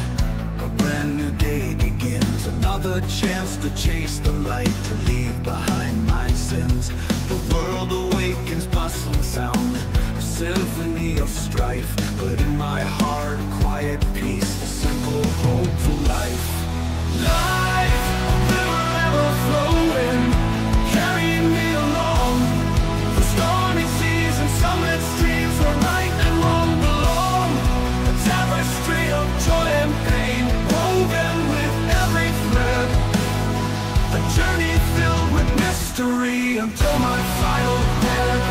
A brand new day begins. Another chance to chase the light, to leave behind my sins. The world awakens, bustling sound, a symphony of strife. But in my heart, quiet peace, a simple, hopeful life. Life, a river ever flowing, carrying me along. The stormy seas and summit streams where right and wrong belong. A tapestry of joy and pain, woven with every thread. A journey filled with mystery until my final death.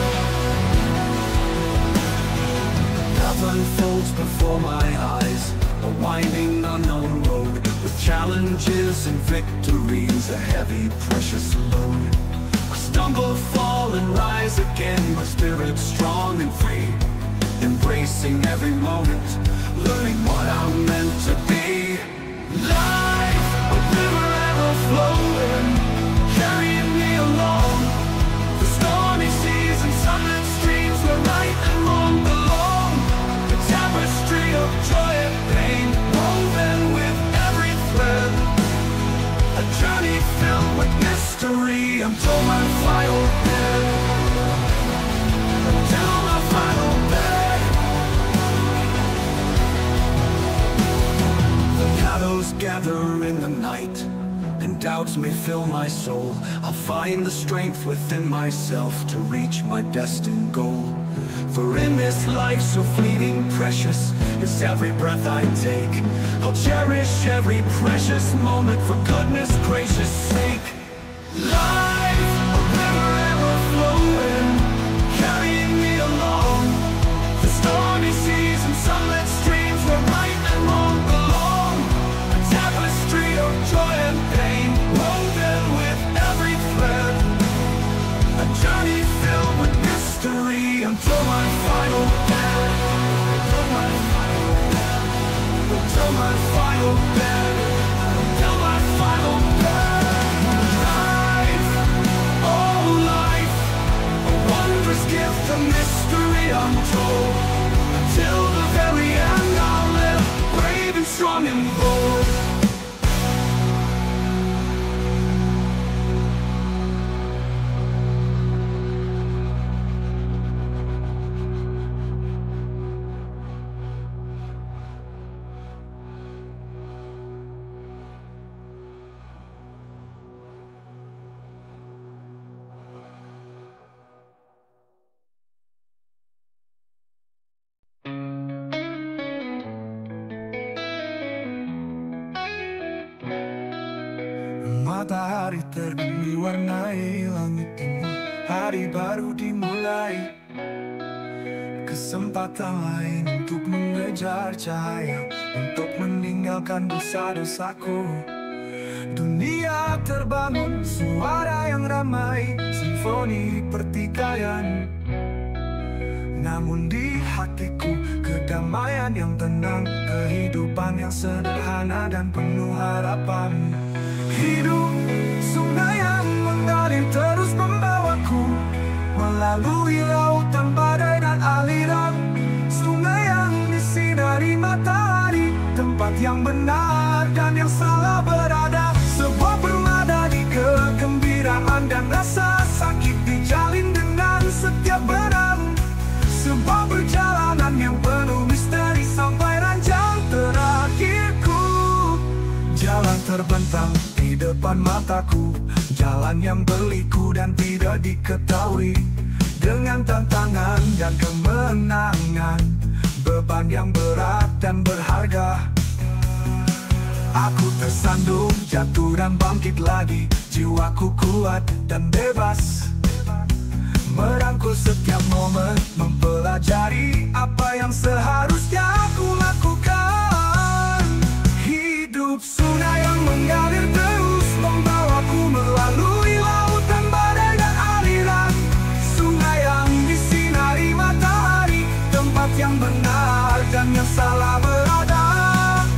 Path unfolds before my eyes, a winding unknown road, with challenges and victories, a heavy precious load. I stumble, fall and rise again, my spirit strong and free, embracing every moment, learning what I'm meant to be. Life, a river ever flowing, carrying me along. The stormy seas and sunlit streams where right and wrong belong. The tapestry of joy and pain, woven with every thread. A journey filled with mystery until my final death. Until my final death. The shadows gather in the night, and doubts may fill my soul. I'll find the strength within myself to reach my destined goal. For in this life so fleeting, precious is every breath I take. I'll cherish every precious moment for goodness gracious sake. Life, a river ever flowing, carrying me along. The stormy seas and sunlit streams where right and wrong belong. A tapestry of joy and pain, woven with every thread. A journey filled with mystery until my final death. Until my final death. Until my final death. Until my final death. Life, Matahari terbit warnai langit timur, hari baru dimulai. Kesempatan lain untuk mengejar cahaya, untuk meninggalkan dosa-dosaku. Dunia terbangun, suara yang ramai, simfoni pertikaian. Namun di hatiku kedamaian yang tenang, kehidupan yang sederhana dan penuh harapan. Hidup sungai yang mengalir terus membawaku melalui lautan, badai dan aliran. Sungai yang disinari matahari, tempat yang benar dan yang salah berada. Sebuah permata di kegembiraan dan rasa sakit dijalin dengan setiap benang. Sebuah perjalanan yang penuh misteri sampai ranjang terakhirku. Jalan terbentang di depan mataku, jalan yang berliku dan tidak diketahui. Dengan tantangan dan kemenangan, beban yang berat dan berharga. Aku tersandung, jatuh dan bangkit lagi. Jiwaku kuat dan bebas, merangkul setiap momen, mempelajari apa yang seharusnya aku lakukan. Hidup sungai yang mengalir terus membawaku melalui lautan, badai dan aliran. Sungai yang disinari matahari, tempat yang benar dan yang salah berada.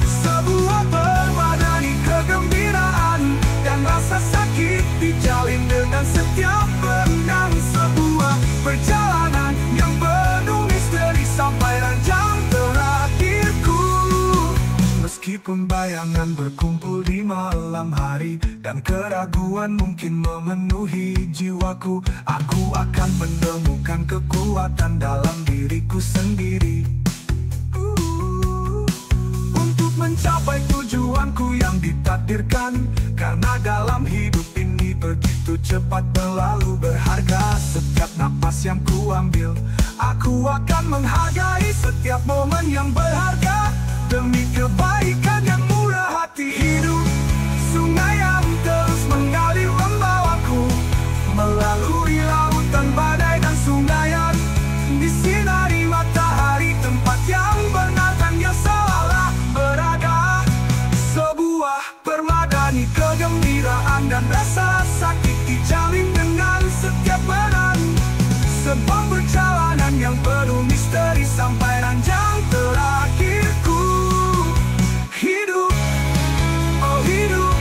Sebuah permadani kegembiraan dan rasa sakit dijalin dengan setiap benang. Sebuah perjalanan yang penuh misteri sampai ranjang terakhirku. Meskipun bayangan berkumpul di malam hari dan keraguan mungkin memenuhi jiwaku, aku akan menemukan kekuatan dalam diriku sendiri. Untuk mencapai tujuanku yang ditakdirkan, karena dalam hidup ini begitu cepat berlalu berharga. Setiap napas yang kuambil, aku akan menghargai setiap momen yang berharga. Demi kebaikan yang murah hati, hidup sungai yang terus mengalir membawaku melalui lautan, badai dan sungayan. Disinari matahari, tempat yang benar dan yang salah berada. Sebuah permadani kegembiraan dan rasa sakit dijalin dengan setiap benang. Sebuah perjalanan yang penuh misteri sampai ranjang terakhirku. Hidup, oh hidup,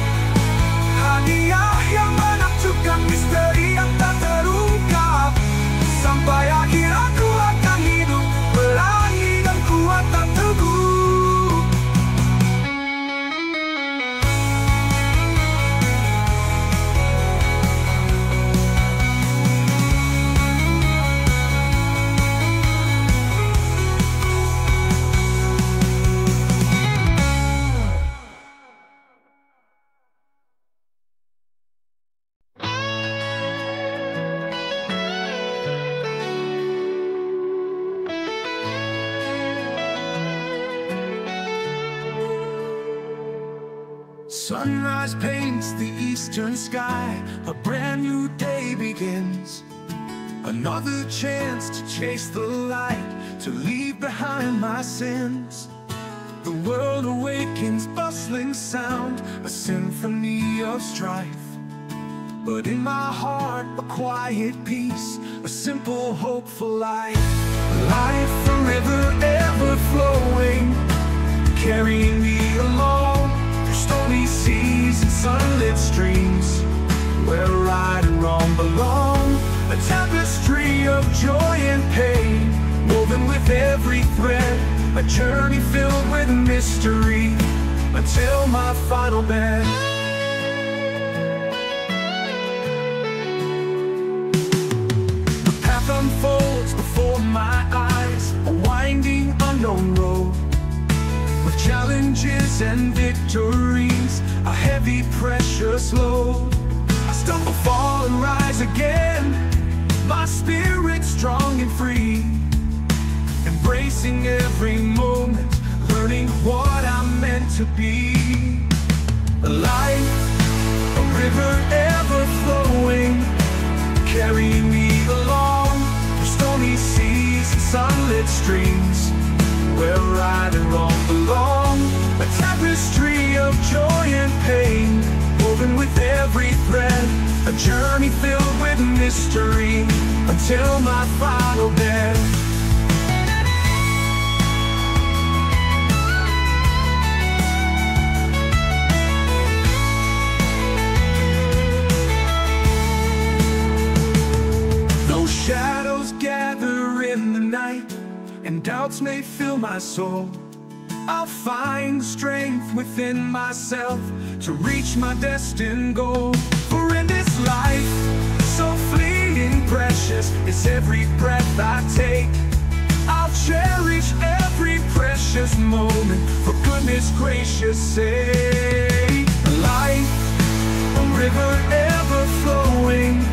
hadiah yang menakjubkan, misteri yang tak terungkap. Sampai akhir aku akan hidup berani dan kuat tak teguh. Sunrise paints the eastern sky, a brand new day begins. Another chance to chase the light, to leave behind my sins. The world awakens, bustling sound, a symphony of strife. But in my heart a quiet peace, a simple hopeful life. Life a river ever flowing, carrying me along through stormy seas and sunlit streams, where right and wrong belong. A tapestry of joy and pain, woven with every thread, a journey filled with mystery, until my final bed. The path unfolds before my eyes, a winding unknown road, with challenges and victories, a heavy precious load. I stumble, fall and rise again, my spirit strong and free, embracing every moment, learning what I'm meant to be. A life, a river ever flowing, carry me along through stormy seas and sunlit streams, where right and wrong belong. A tapestry of joy and pain, woven with every thread, a journey filled with mystery, until my final bed. Though shadows gather in the night, and doubts may fill my soul, I'll find strength within myself to reach my destined goal. For in this life, so fleeting precious, is every breath I take. I'll cherish every precious moment, for goodness gracious sake. Life, a river ever flowing,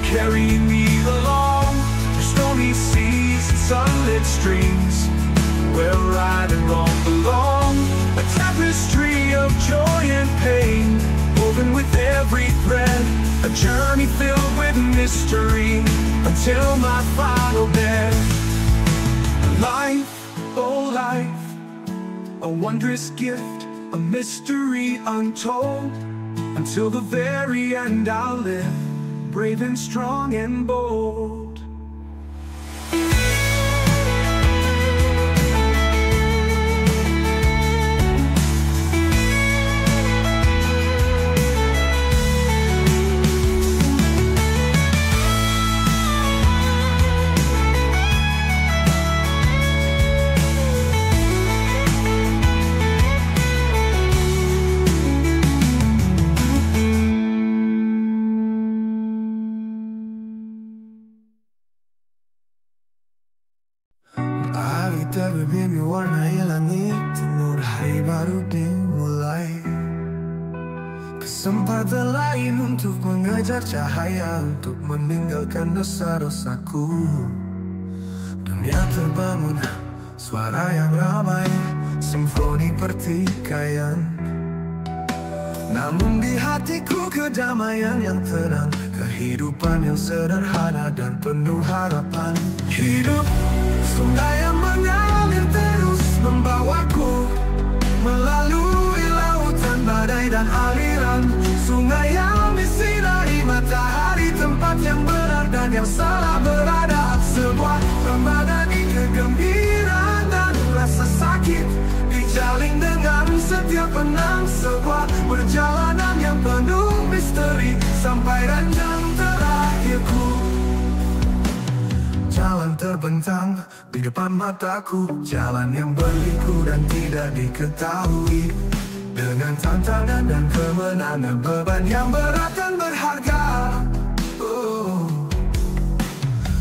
carry me along through stormy seas and sunlit streams, where right and wrong belong. A tapestry of joy and pain, woven with every thread, a journey filled with mystery, until my final bed. Life, oh life, a wondrous gift, a mystery untold. Until the very end I'll live, brave and strong and bold. Berbumi warnai langit, timur hari baru dimulai. Kesempatan lain untuk mengejar cahaya, untuk meninggalkan dosa-dosaku. Dunia terbangun, suara yang ramai, simfoni pertikaian. Namun di hatiku kedamaian yang tenang, kehidupan yang sederhana dan penuh harapan. Hidup sungai yang mengalir terus membawaku melalui lautan badai dan aliran. Sungai yang disinari matahari, tempat yang benar dan yang salah berada. Sebuah ramadhani kegembiraan dan rasa sakit dijalin dengan setiap penang. Sebuah perjalanan yang penuh misteri, sampai ranjang terakhirku. Jalan terbentang di depan mataku, jalan yang berliku dan tidak diketahui. Dengan tantangan dan kemenangan, beban yang berat dan berharga.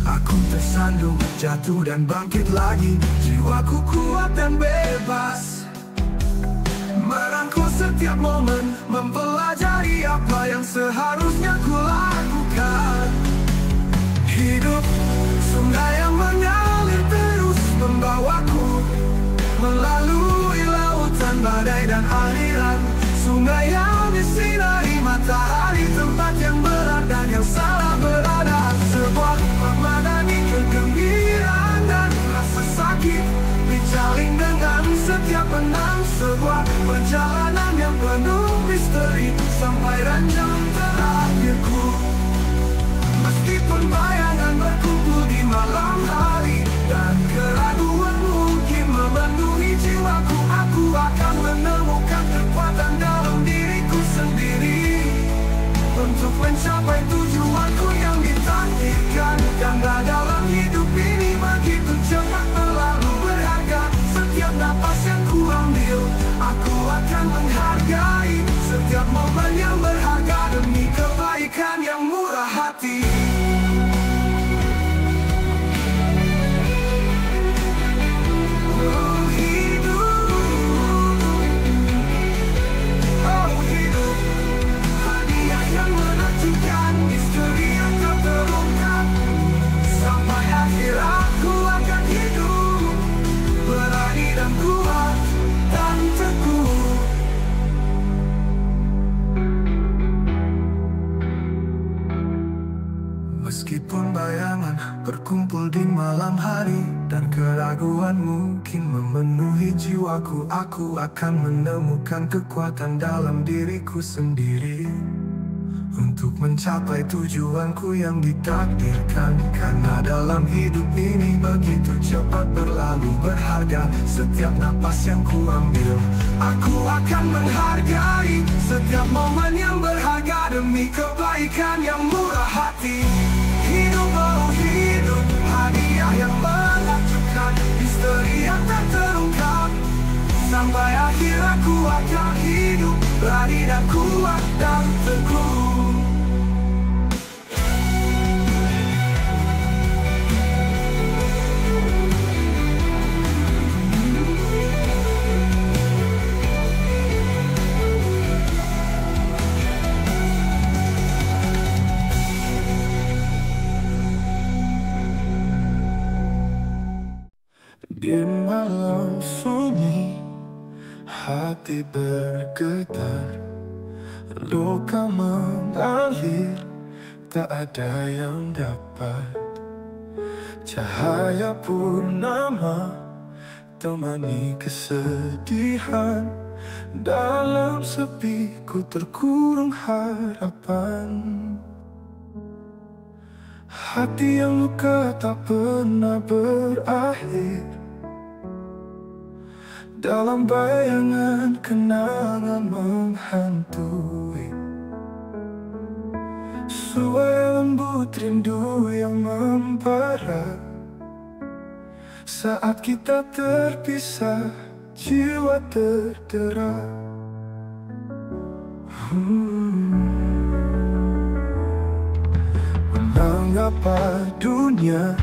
Aku tersandung, jatuh dan bangkit lagi. Jiwaku kuat dan bebas, merangkul setiap momen, mempelajari apa yang seharusnya ku lakukan. Hidup sungai yang mengalir terus membawaku melalui lautan badai dan aliran. Sungai yang disinari matahari, tempat yang benar dan yang salah berada. Sebuah ramadhani kegembiraan dan rasa sakit dijalin dengan setiap penang. Sebuah perjalanan yang penuh misteri, sampai ranjang terakhirku. Meskipun bayangan berkumpul di malam hari, dan keraguan mungkin memenuhi jiwaku, aku akan menemukan kekuatan dalam diriku sendiri untuk mencapai tujuanku yang ditakdirkan. Karena dalam hidup ini begitu cepat berlalu berharga. Setiap napas yang ku ambil, aku akan menghargai setiap momen yang berharga demi kebaikan yang murah hati. Meskipun bayangan berkumpul di malam hari dan keraguan mungkin memenuhi jiwaku, aku akan menemukan kekuatan dalam diriku sendiri untuk mencapai tujuanku yang ditakdirkan. Karena dalam hidup ini begitu cepat berlalu, berharga setiap napas yang kuambil. Aku akan menghargai setiap momen yang berharga demi kebaikan yang murah hati. Hidup baru hidup, hadiah yang menakjubkan, misteri yang tak terungkap. Sampai akhir aku akan hidup, berani dan kuat dan teguh. Di malam sunyi, hati bergetar, luka mengalir, tak ada yang dapat. Cahaya purnama temani kesedihan, dalam sepi ku terkurung harapan. Hati yang luka tak pernah berakhir, dalam bayangan kenangan menghantui. Suara lembut rindu yang membara, saat kita terpisah jiwa terdera. Mengapa dunia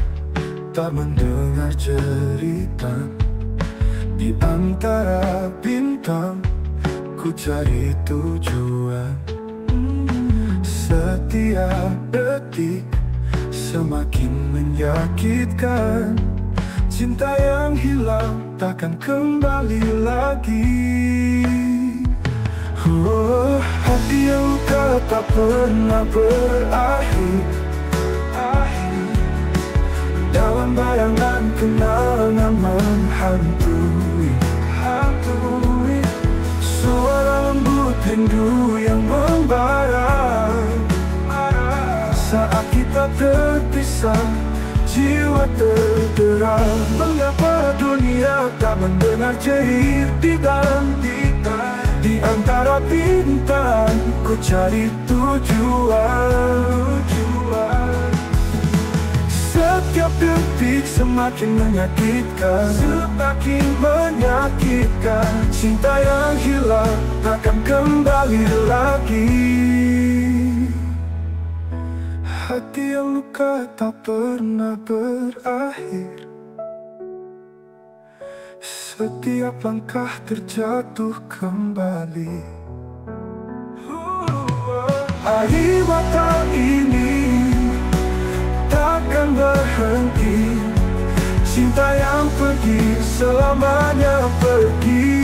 tak mendengar cerita? Di antara bintang ku cari tujuan. Setiap detik semakin menyakitkan. Cinta yang hilang takkan kembali lagi. Hati yang luka tak pernah berakhir, dalam bayangan kenangan menghantui. Suara lembut rindu yang membara, saat kita terpisah jiwa terdera. Mengapa dunia tak mendengar cerita? Di antara bintang ku cari tujuan. Setiap detik semakin menyakitkan, semakin menyakitkan. Cinta yang hilang takkan kembali lagi. Hati yang luka tak pernah berakhir, setiap langkah terjatuh kembali. Air mata ini takkan berhenti, cinta yang pergi selamanya pergi.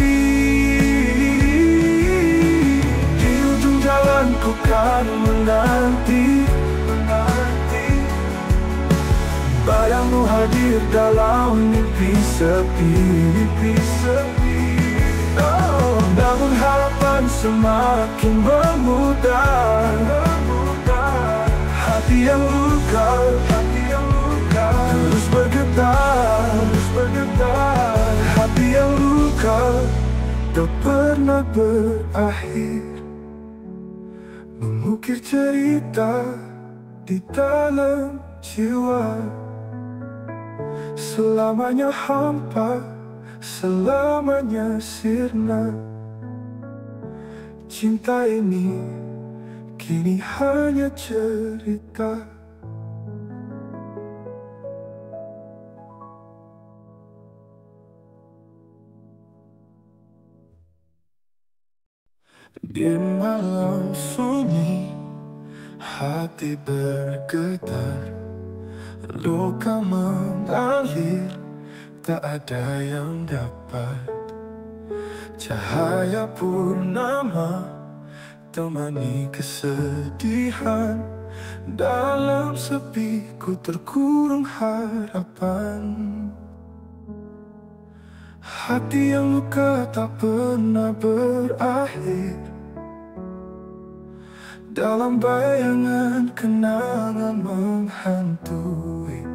Di ujung jalan ku kan menanti, bayangmu hadir dalam mimpi sepi. Namun harapan semakin memudar. Hati yang luka terus bergetar. Hati yang luka tak pernah berakhir, mengukir cerita di dalam jiwa. Selamanya hampa, selamanya sirna. Cinta ini kini hanya cerita. Di malam sunyi, hati bergetar, luka mengalir, tak ada yang dapat. Cahaya purnama temani kesedihan, Dalam sepi ku terkurung harapan. Hati yang luka tak pernah berakhir. Dalam bayangan kenangan menghantui.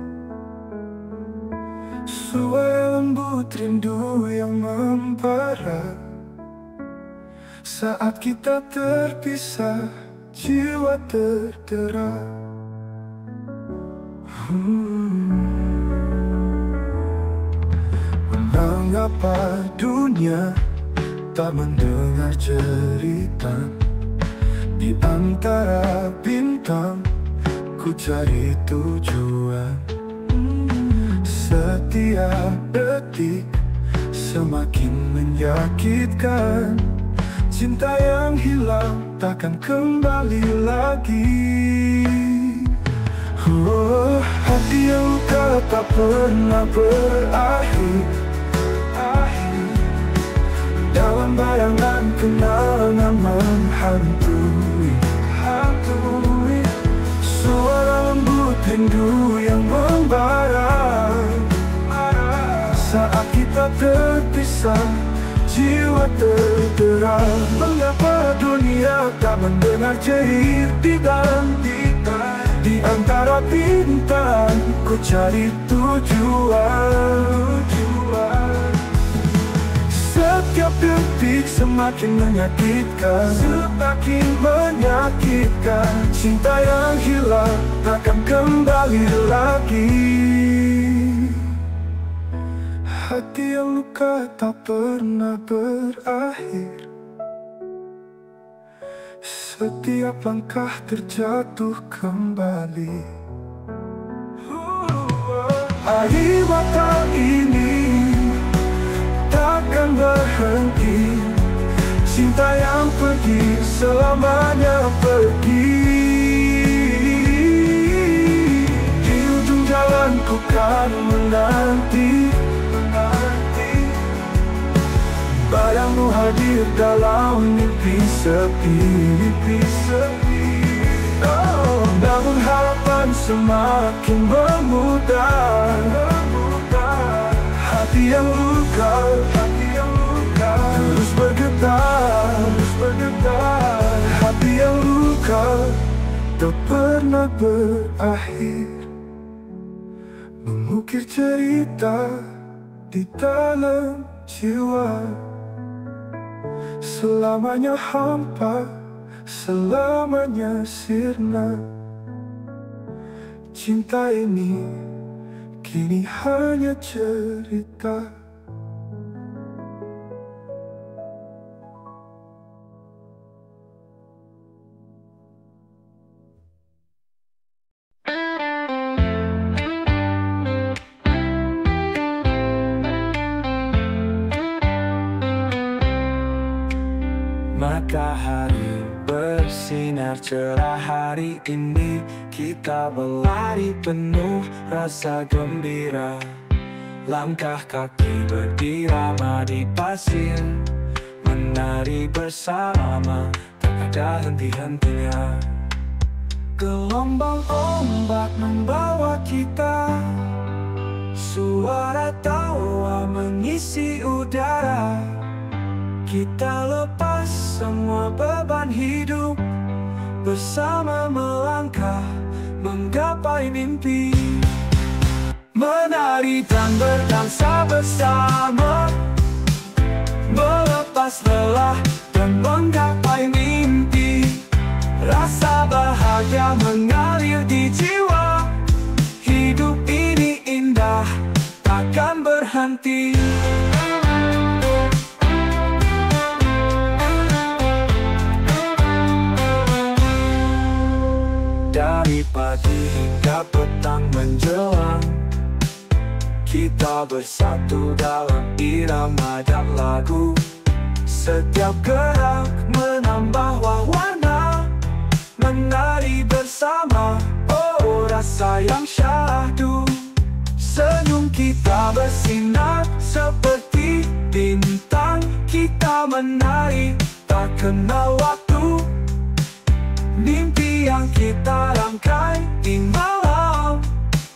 Suara lembut rindu yang membara. Saat kita terpisah, jiwa terdera. Mengapa dunia tak mendengar cerita? Di antara bintang ku cari tujuan. Setiap detik semakin menyakitkan. Cinta yang hilang takkan kembali lagi. Hati yang luka tak pernah berakhir. Dalam bayangan kenangan menghantui. Suara lembut rindu yang membara. Saat kita terpisah, jiwa terdera. Mengapa dunia tak mendengar cerita? Di antara bintang ku cari tujuan. Setiap detik semakin menyakitkan. Cinta yang hilang takkan kembali lagi. Hati yang luka tak pernah berakhir. Setiap langkah terjatuh kembali. Air mata ini takkan berhenti. Cinta yang pergi selamanya pergi. Di ujung jalan ku kan menanti. Bayangmu hadir dalam mimpi sepi. Namun harapan semakin memudar. Hati yang luka terus bergetar. Hati yang luka tak pernah berakhir. Mengukir cerita di dalam jiwa. Selamanya hampa, selamanya sirna. Cinta ini kini hanya cerita. Matahari bersinar cerah hari ini. Kita berlari penuh rasa gembira. Langkah kaki berdirama di pasir. Menari bersama tak ada henti-hentinya. Gelombang ombak membawa kita. Suara tawa mengisi udara. Kita lepas semua beban hidup. Bersama melangkah menggapai mimpi. Menari dan berdansa bersama. Melepas lelah dan menggapai mimpi. Rasa bahagia mengalir di jiwa. Hidup ini indah, takkan berhenti. Dari pagi hingga petang menjelang, kita bersatu dalam irama dan lagu. Setiap gerak menambah warna. Menari bersama, oh rasa yang syahdu. Senyum kita bersinar seperti bintang. Kita menari tak kenal waktu. Mimpi mimpi yang kita rangkai di malam,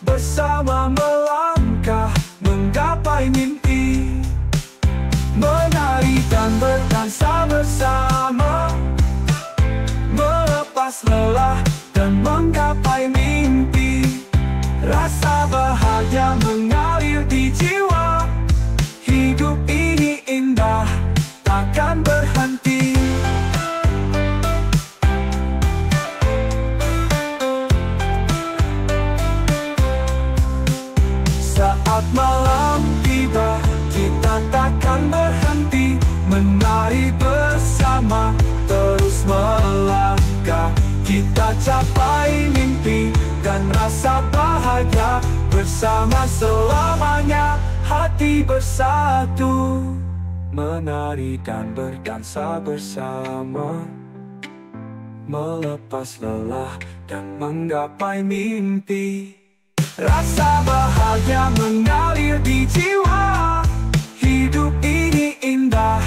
bersama melangkah menggapai mimpi, menari dan berdansa bersama, melepas lelah dan menggapai mimpi. Rasa bahagia mengalir di jiwa, hidup ini indah, takkan berhenti. Saat malam tiba, kita takkan berhenti, menari bersama, terus melangkah. Kita capai mimpi dan rasa bahagia, bersama selamanya, hati bersatu, menari dan berdansa bersama, melepas lelah dan menggapai mimpi. Rasa bahagia mengalir di jiwa, hidup ini indah,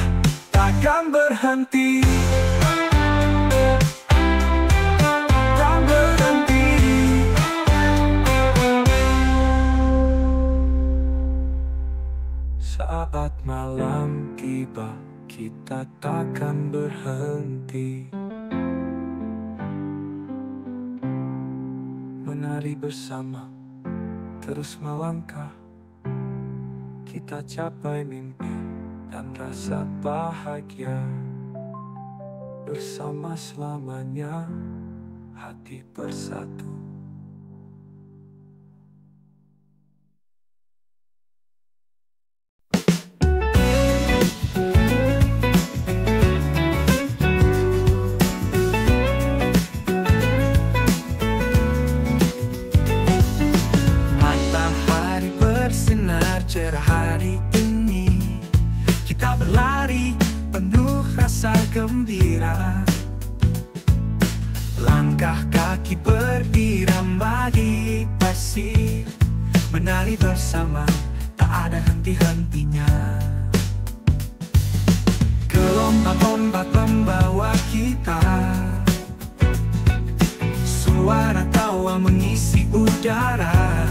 takkan berhenti. Tak berhenti. Saat malam tiba, kita takkan berhenti, menari bersama, terus melangkah. Kita capai mimpi dan rasa bahagia, bersama selamanya, hati bersatu. Cerah hari ini, kita berlari penuh rasa gembira. Langkah kaki berirama di pasir, menari bersama, tak ada henti-hentinya. Gelombang ombak membawa kita, suara tawa mengisi udara.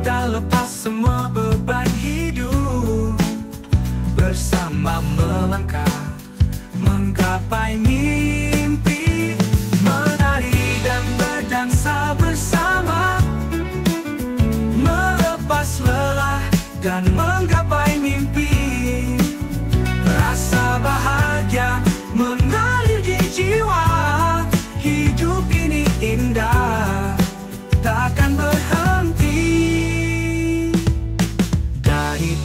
Kita lepas semua beban hidup, bersama melangkah menggapai mimpi, menari dan berdansa bersama, melepas lelah dan menggapai mimpi. Rasa bahagia mengalir di jiwa, hidup ini indah, takkan berhenti.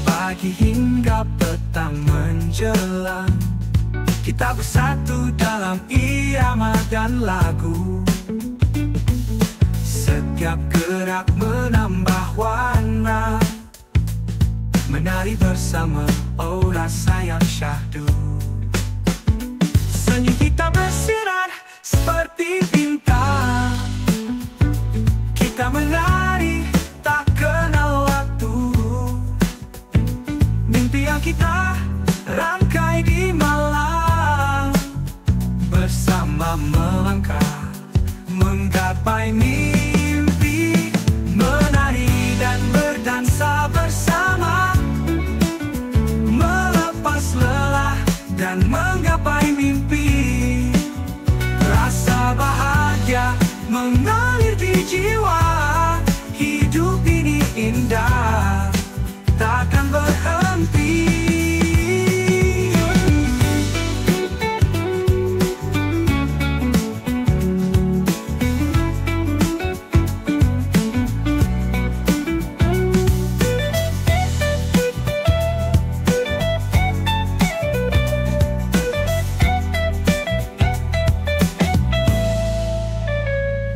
Pagi hingga petang menjelang, kita bersatu dalam irama dan lagu. Setiap gerak menambah warna, menari bersama, oh rasa yang syahdu. Senyum kita bersinar seperti bintang, kita menari tak kenal waktu. Mimpi yang kita rangkai di malam, bersama melangkah menggapai mimpi, menari dan berdansa bersama, melepas lelah dan menggapai mimpi. Rasa bahagia mengalir di jiwa, hidup ini indah, takkan berhenti.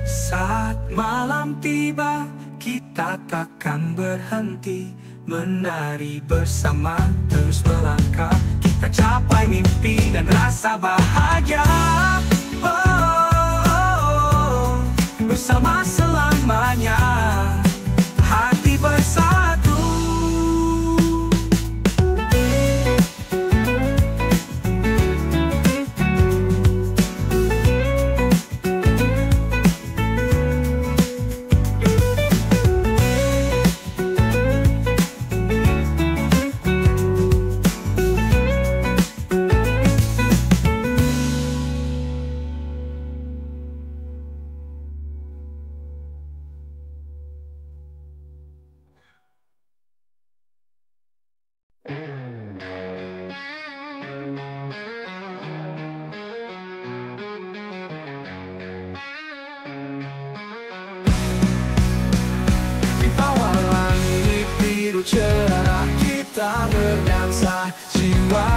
Saat malam tiba, kita takkan berhenti, menari bersama, terus melangkah. Kita capai mimpi dan rasa bahagia, oh, oh, oh. Bersama selamanya, hati bersatu.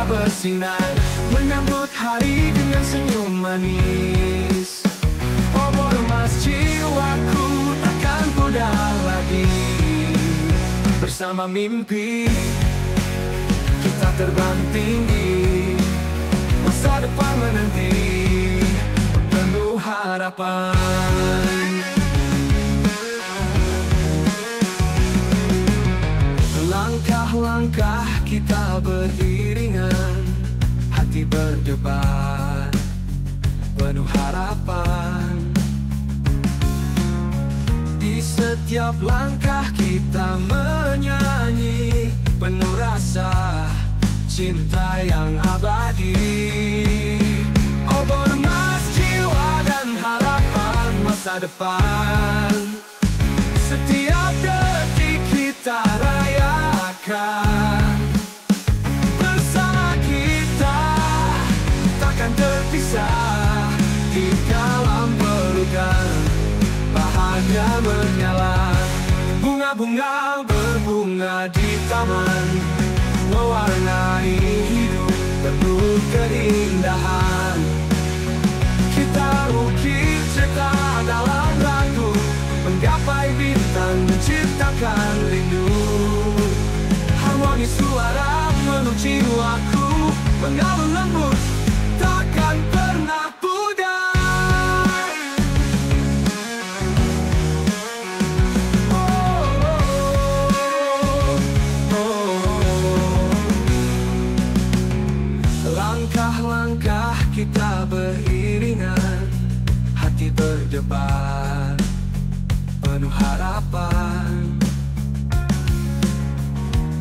bersinar, menyambut hari dengan senyum manis. Obor emas jiwaku takkan pudar lagi. Bersama mimpi kita terbang tinggi, masa depan menanti penuh harapan. Langkah-langkah kita beriringan, hati berdebar penuh harapan. Di setiap langkah kita menyanyi penuh rasa cinta yang abadi. Obor emas jiwa dan harapan masa depan. Setiap detik kita rayakan, bersama kita takkan terpisah. Di dalam pelukan bahagia menyala, bunga-bunga berbunga di taman, mewarnai hidup penuh keindahan. Kita ukir cerita dalam lagu, menggapai bintang, menciptakan rindu. Harmoni suara menuju jiwaku, mengalun lembut, takkan pernah pudar. Langkah-langkah kita beriringan, hati berdebar penuh harapan.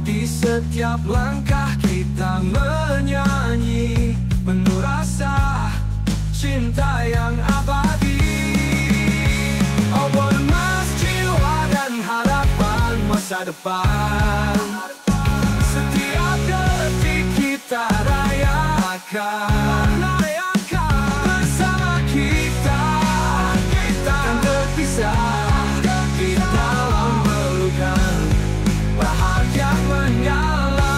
Di setiap langkah kita menyanyi penuh rasa cinta yang abadi. Obor emas jiwa dan harapan masa depan. Setiap detik kita rayakan, bersama kita takkan terpisah. Di dalam pelukan bahagia menyala,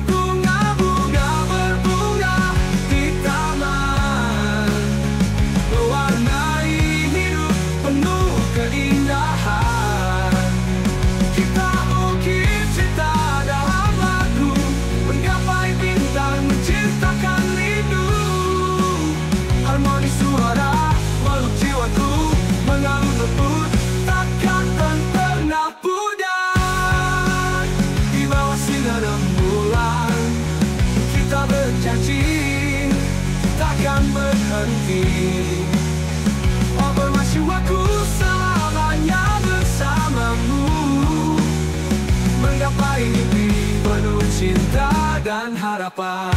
bunga-bunga berbunga di taman, mewarnai hidup penuh keindahan. Kita ukir cerita dalam lagu, menggapai bintang, menciptakan rindu. Harmoni suara meluk jiwaku, mengalun lembut, takkan pernah pudar. Di bawah sinar rembulan kita berjanji takkan berhenti. Obor emas jiwaku selamanya bersamamu, menggapai mimpi penuh cinta dan harapan.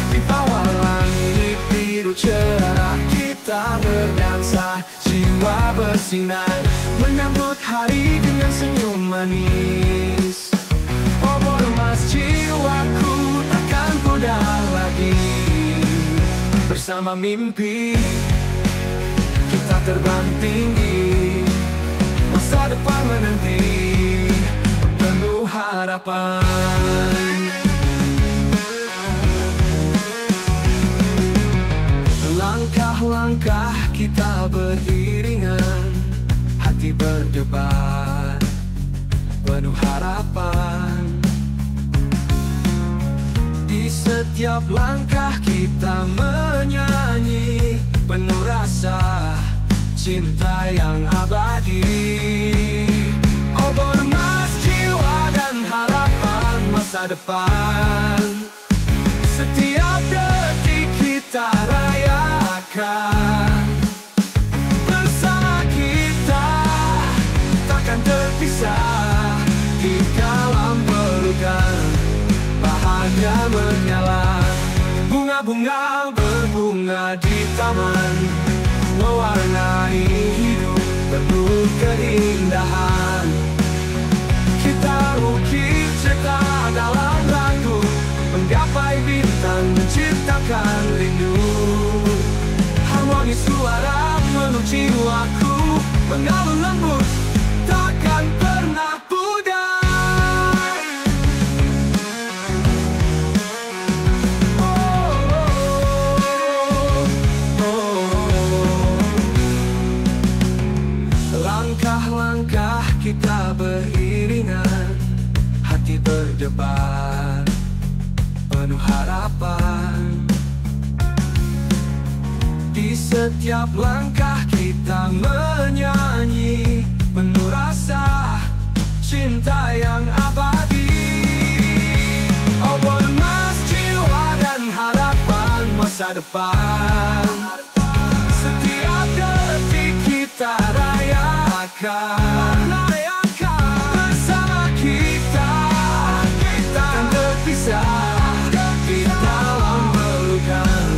Di bawah langit biru cerah kita berdansa, jiwa bersinar, menyambut hari dengan senyum manis. Obor emas jiwaku takkan pudar lagi. Bersama mimpi kita terbang tinggi, masa depan menanti penuh harapan. Langkah-langkah kita beriringan, hati berdebar penuh harapan. Di setiap langkah kita menyanyi penuh rasa cinta yang abadi. Obor emas jiwa dan harapan masa depan. Setiap detik kita rayakan, bersama kita takkan terpisah. Di dalam pelukan bahagia menyala, bunga-bunga berbunga di taman, mewarnai hidup penuh keindahan. Kita ukir cerita menggapai bintang, menciptakan rindu. Harmoni suara meluk jiwaku, mengalun lembut, takkan pernah pudar. Langkah-langkah kita beriringan, hati berdebar, penuh harapan. Di setiap langkah kita menyanyi, penuh rasa cinta yang abadi. Obor emas jiwa dan harapan masa depan. Setiap detik kita rayakan, bersama kita kan terpisah di dalam pelukan.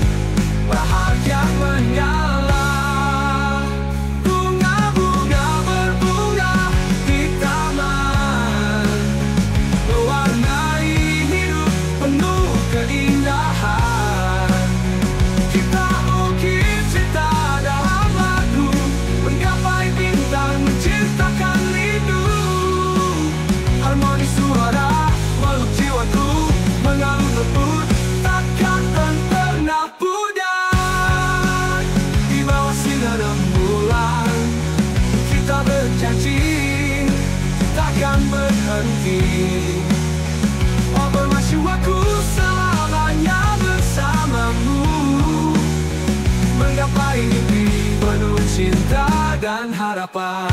Bahagia menyala, bunga-bunga berbunga di taman, mewarnai hidup penuh keindahan. Kita ukir cerita dalam lagu, menggapai bintang, menciptakan rindu. Harmoni suara meluk jiwaku, mengalun lembut, takkan pernah pudar. Di bawah sinar rembulan kita berjanji, takkan berhenti. Obor emas jiwaku selamanya bersamamu, menggapai mimpi penuh cinta dan harapan.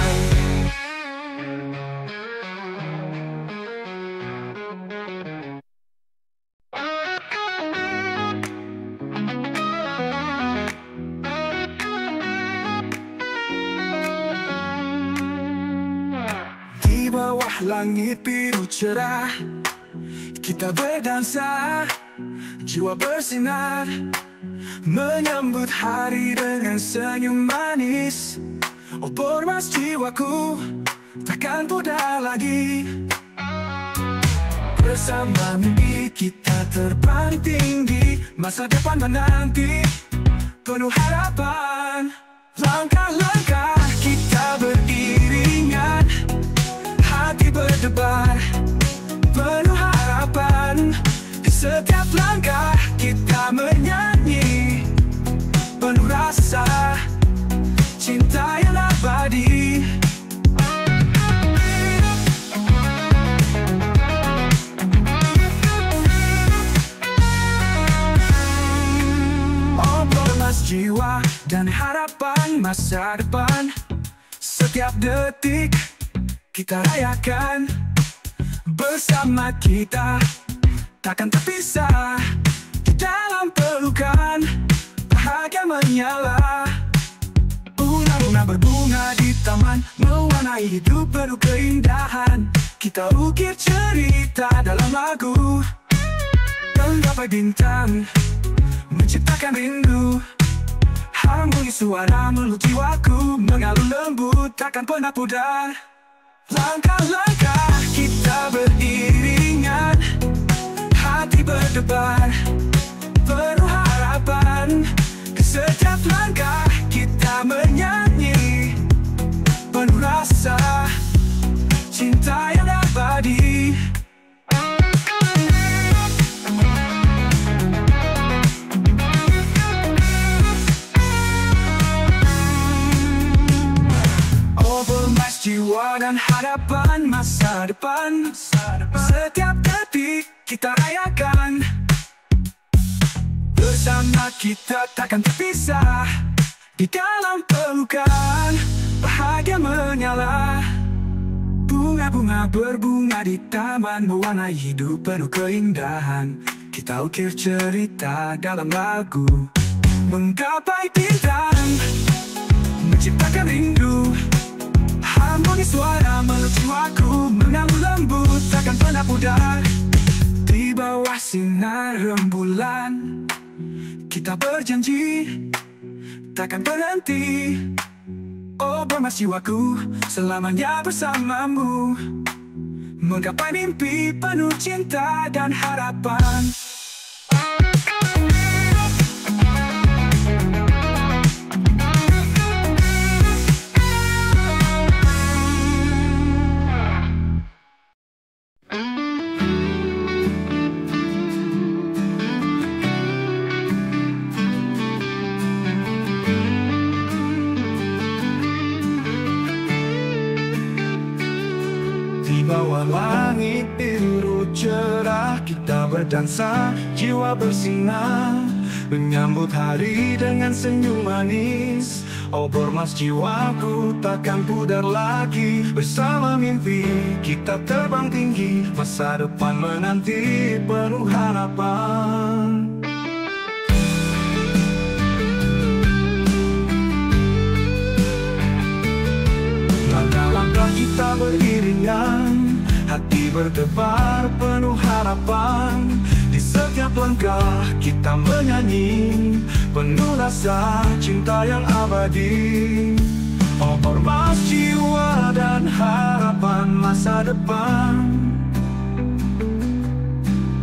Di bawah langit biru cerah kita berdansa, jiwa bersinar, menyambut hari dengan senyum manis. Obor emas jiwaku takkan pudar lagi. Bersama mimpi kita terbang tinggi, masa depan menanti penuh harapan. Langkah-langkah kita beriringan, hati berdebar, penuh harapan. Di setiap langkah kita menyanyi, penuh rasa cinta yang abadi. Obor emas jiwa dan harapan masa depan. Setiap detik kita rayakan, bersama kita takkan terpisah di dalam pelukan. Bahagia menyala, bunga-bunga berbunga di taman, mewarnai hidup penuh keindahan. Kita ukir cerita dalam lagu, menggapai bintang, menciptakan rindu. Harmoni suara meluk jiwaku, mengalun lembut, takkan pernah pudar. Langkah-langkah kita beriringan, hati berdebar, penuh harapan. Ke setiap langkah kita menyanyi, penuh rasa cinta yang abadi. Obor emas jiwa dan harapan masa depan. Setiap detik kita rayakan, bersama kita takkan terpisah di dalam pelukan. Bahagia menyala, bunga-bunga berbunga di taman, mewarnai hidup penuh keindahan. Kita ukir cerita dalam lagu, menggapai bintang, menciptakan rindu. Harmoni suara meluk jiwaku, mengalun lembut, takkan pernah pudar. Di bawah sinar rembulan kita berjanji, takkan berhenti. Obor emas jiwaku selamanya bersamamu, menggapai mimpi penuh cinta dan harapan. berdansa, jiwa bersinar, menyambut hari dengan senyum manis. Obor emas jiwaku takkan pudar lagi. Bersama mimpi kita terbang tinggi, masa depan menanti penuh harapan. Langkah-langkah kita beriringan, hati berdebar penuh harapan. Di setiap langkah kita menyanyi, penuh rasa cinta yang abadi. Obor emas jiwa dan harapan masa depan.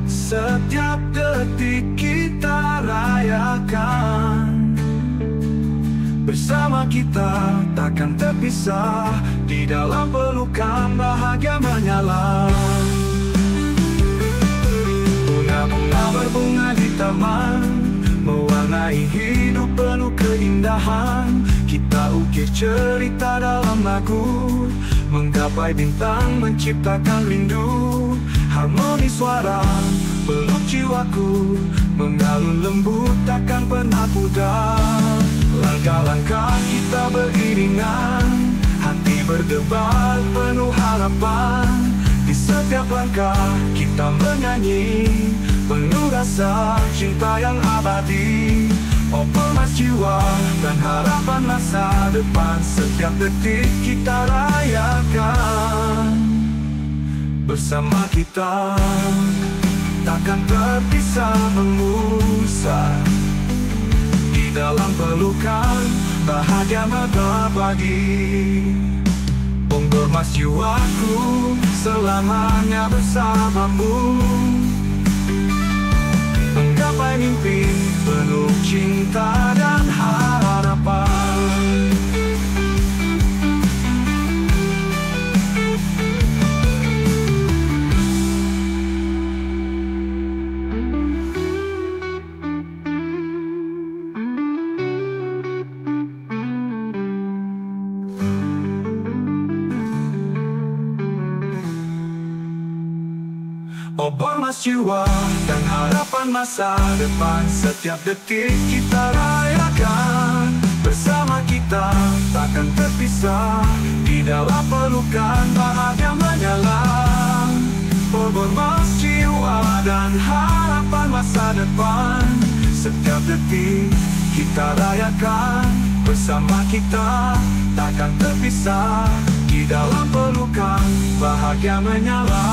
Setiap detik kita rayakan, bersama kita takkan terpisah, di dalam pelukan bahagia menyala. Bunga-bunga berbunga di taman, mewarnai hidup penuh keindahan. Kita ukir cerita dalam lagu, menggapai bintang menciptakan rindu. Harmoni suara peluk jiwaku, mengalun lembut takkan pernah pudar. Langkah-langkah kita beriringan, hati berdebar penuh harapan. Di setiap langkah kita menyanyi, penuh rasa cinta yang abadi. Obor emas jiwa dan harapan masa depan. Setiap detik kita rayakan, bersama kita takkan terpisah mengusah. Di dalam pelukan bahagia abadi. Obor emas jiwaku selamanya bersamamu, menggapai mimpi penuh cinta dan harapan. Obor emas jiwa dan harapan masa depan. Setiap detik kita rayakan, bersama kita takkan terpisah. Di dalam pelukan bahagia menyala. Obor emas jiwa dan harapan masa depan. Setiap detik kita rayakan, bersama kita takkan terpisah. Di dalam pelukan bahagia menyala.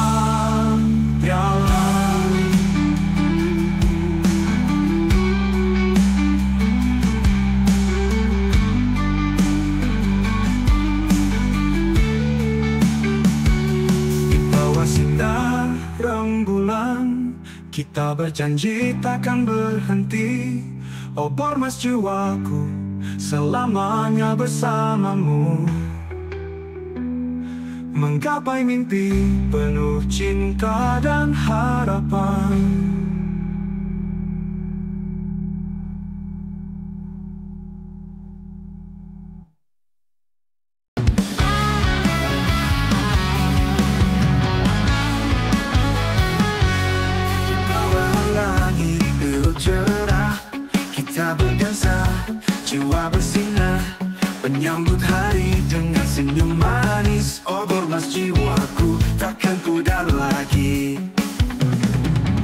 Di bawah sinar rembulan, kita berjanji takkan berhenti. Obor emas jiwaku selamanya bersamamu, menggapai mimpi penuh cinta dan harapan. Di bawah langit biru cerah, kita berdansa, jiwa bersinar, menyambut hari dengan senyum manis. Obor emas jiwaku takkan pudar lagi.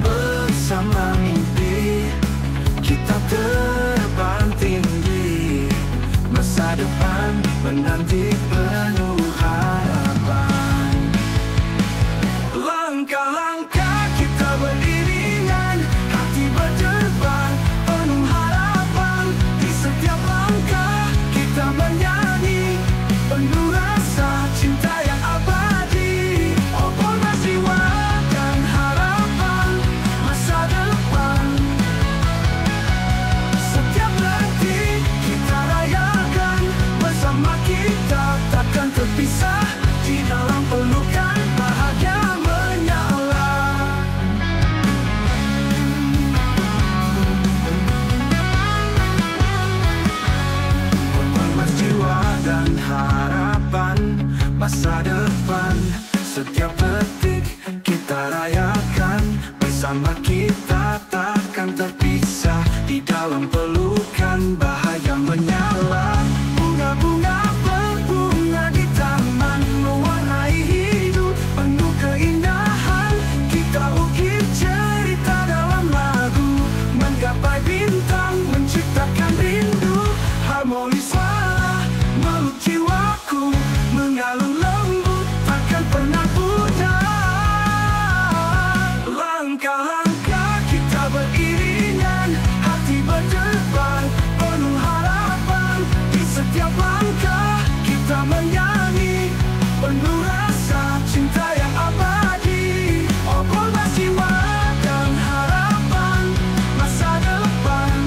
Bersama mimpi kita terbang tinggi, masa depan menanti penuh harapan. Langkah-langkah kita beriringan, hati berdebar penuh harapan. Di setiap langkah kita menyanyi, penuh rasa cinta yang abadi. Obor emas jiwa dan harapan masa depan. Setiap detik kita rayakan, bersama kita takkan terpisah. Di dalam pelukan bahagia menyala. Obor emas jiwa dan harapan masa depan. Setiap detik kita rayakan, bersama kita pelukan bahagia menyala. Bunga-bunga berbunga di taman mewarnai hidup penuh keindahan. Kita ukir cerita dalam lagu, menggapai bintang, menciptakan rindu. Harmoni suara meluk jiwaku, mengalun lembut takkan pernah pudar. Langkah-langkah kita beriringan, hati berdebar penuh harapan. Di setiap langkah kita menyanyi penuh rasa cinta yang abadi. Obrolan jiwa dan harapan masa depan.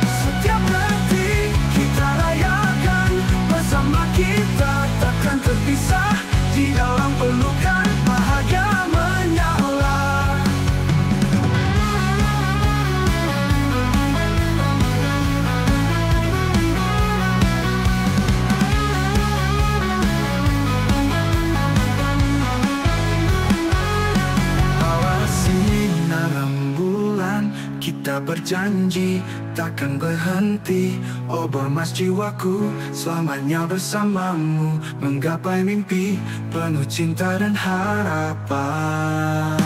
Setiap detik kita rayakan, bersama kita takkan terpisah. Di dalam pelukan bahagia menyala. Bawah sinar rembulan kita berjanji takkan berhenti. Oh bermas jiwaku, selamanya bersamamu, menggapai mimpi penuh cinta dan harapan.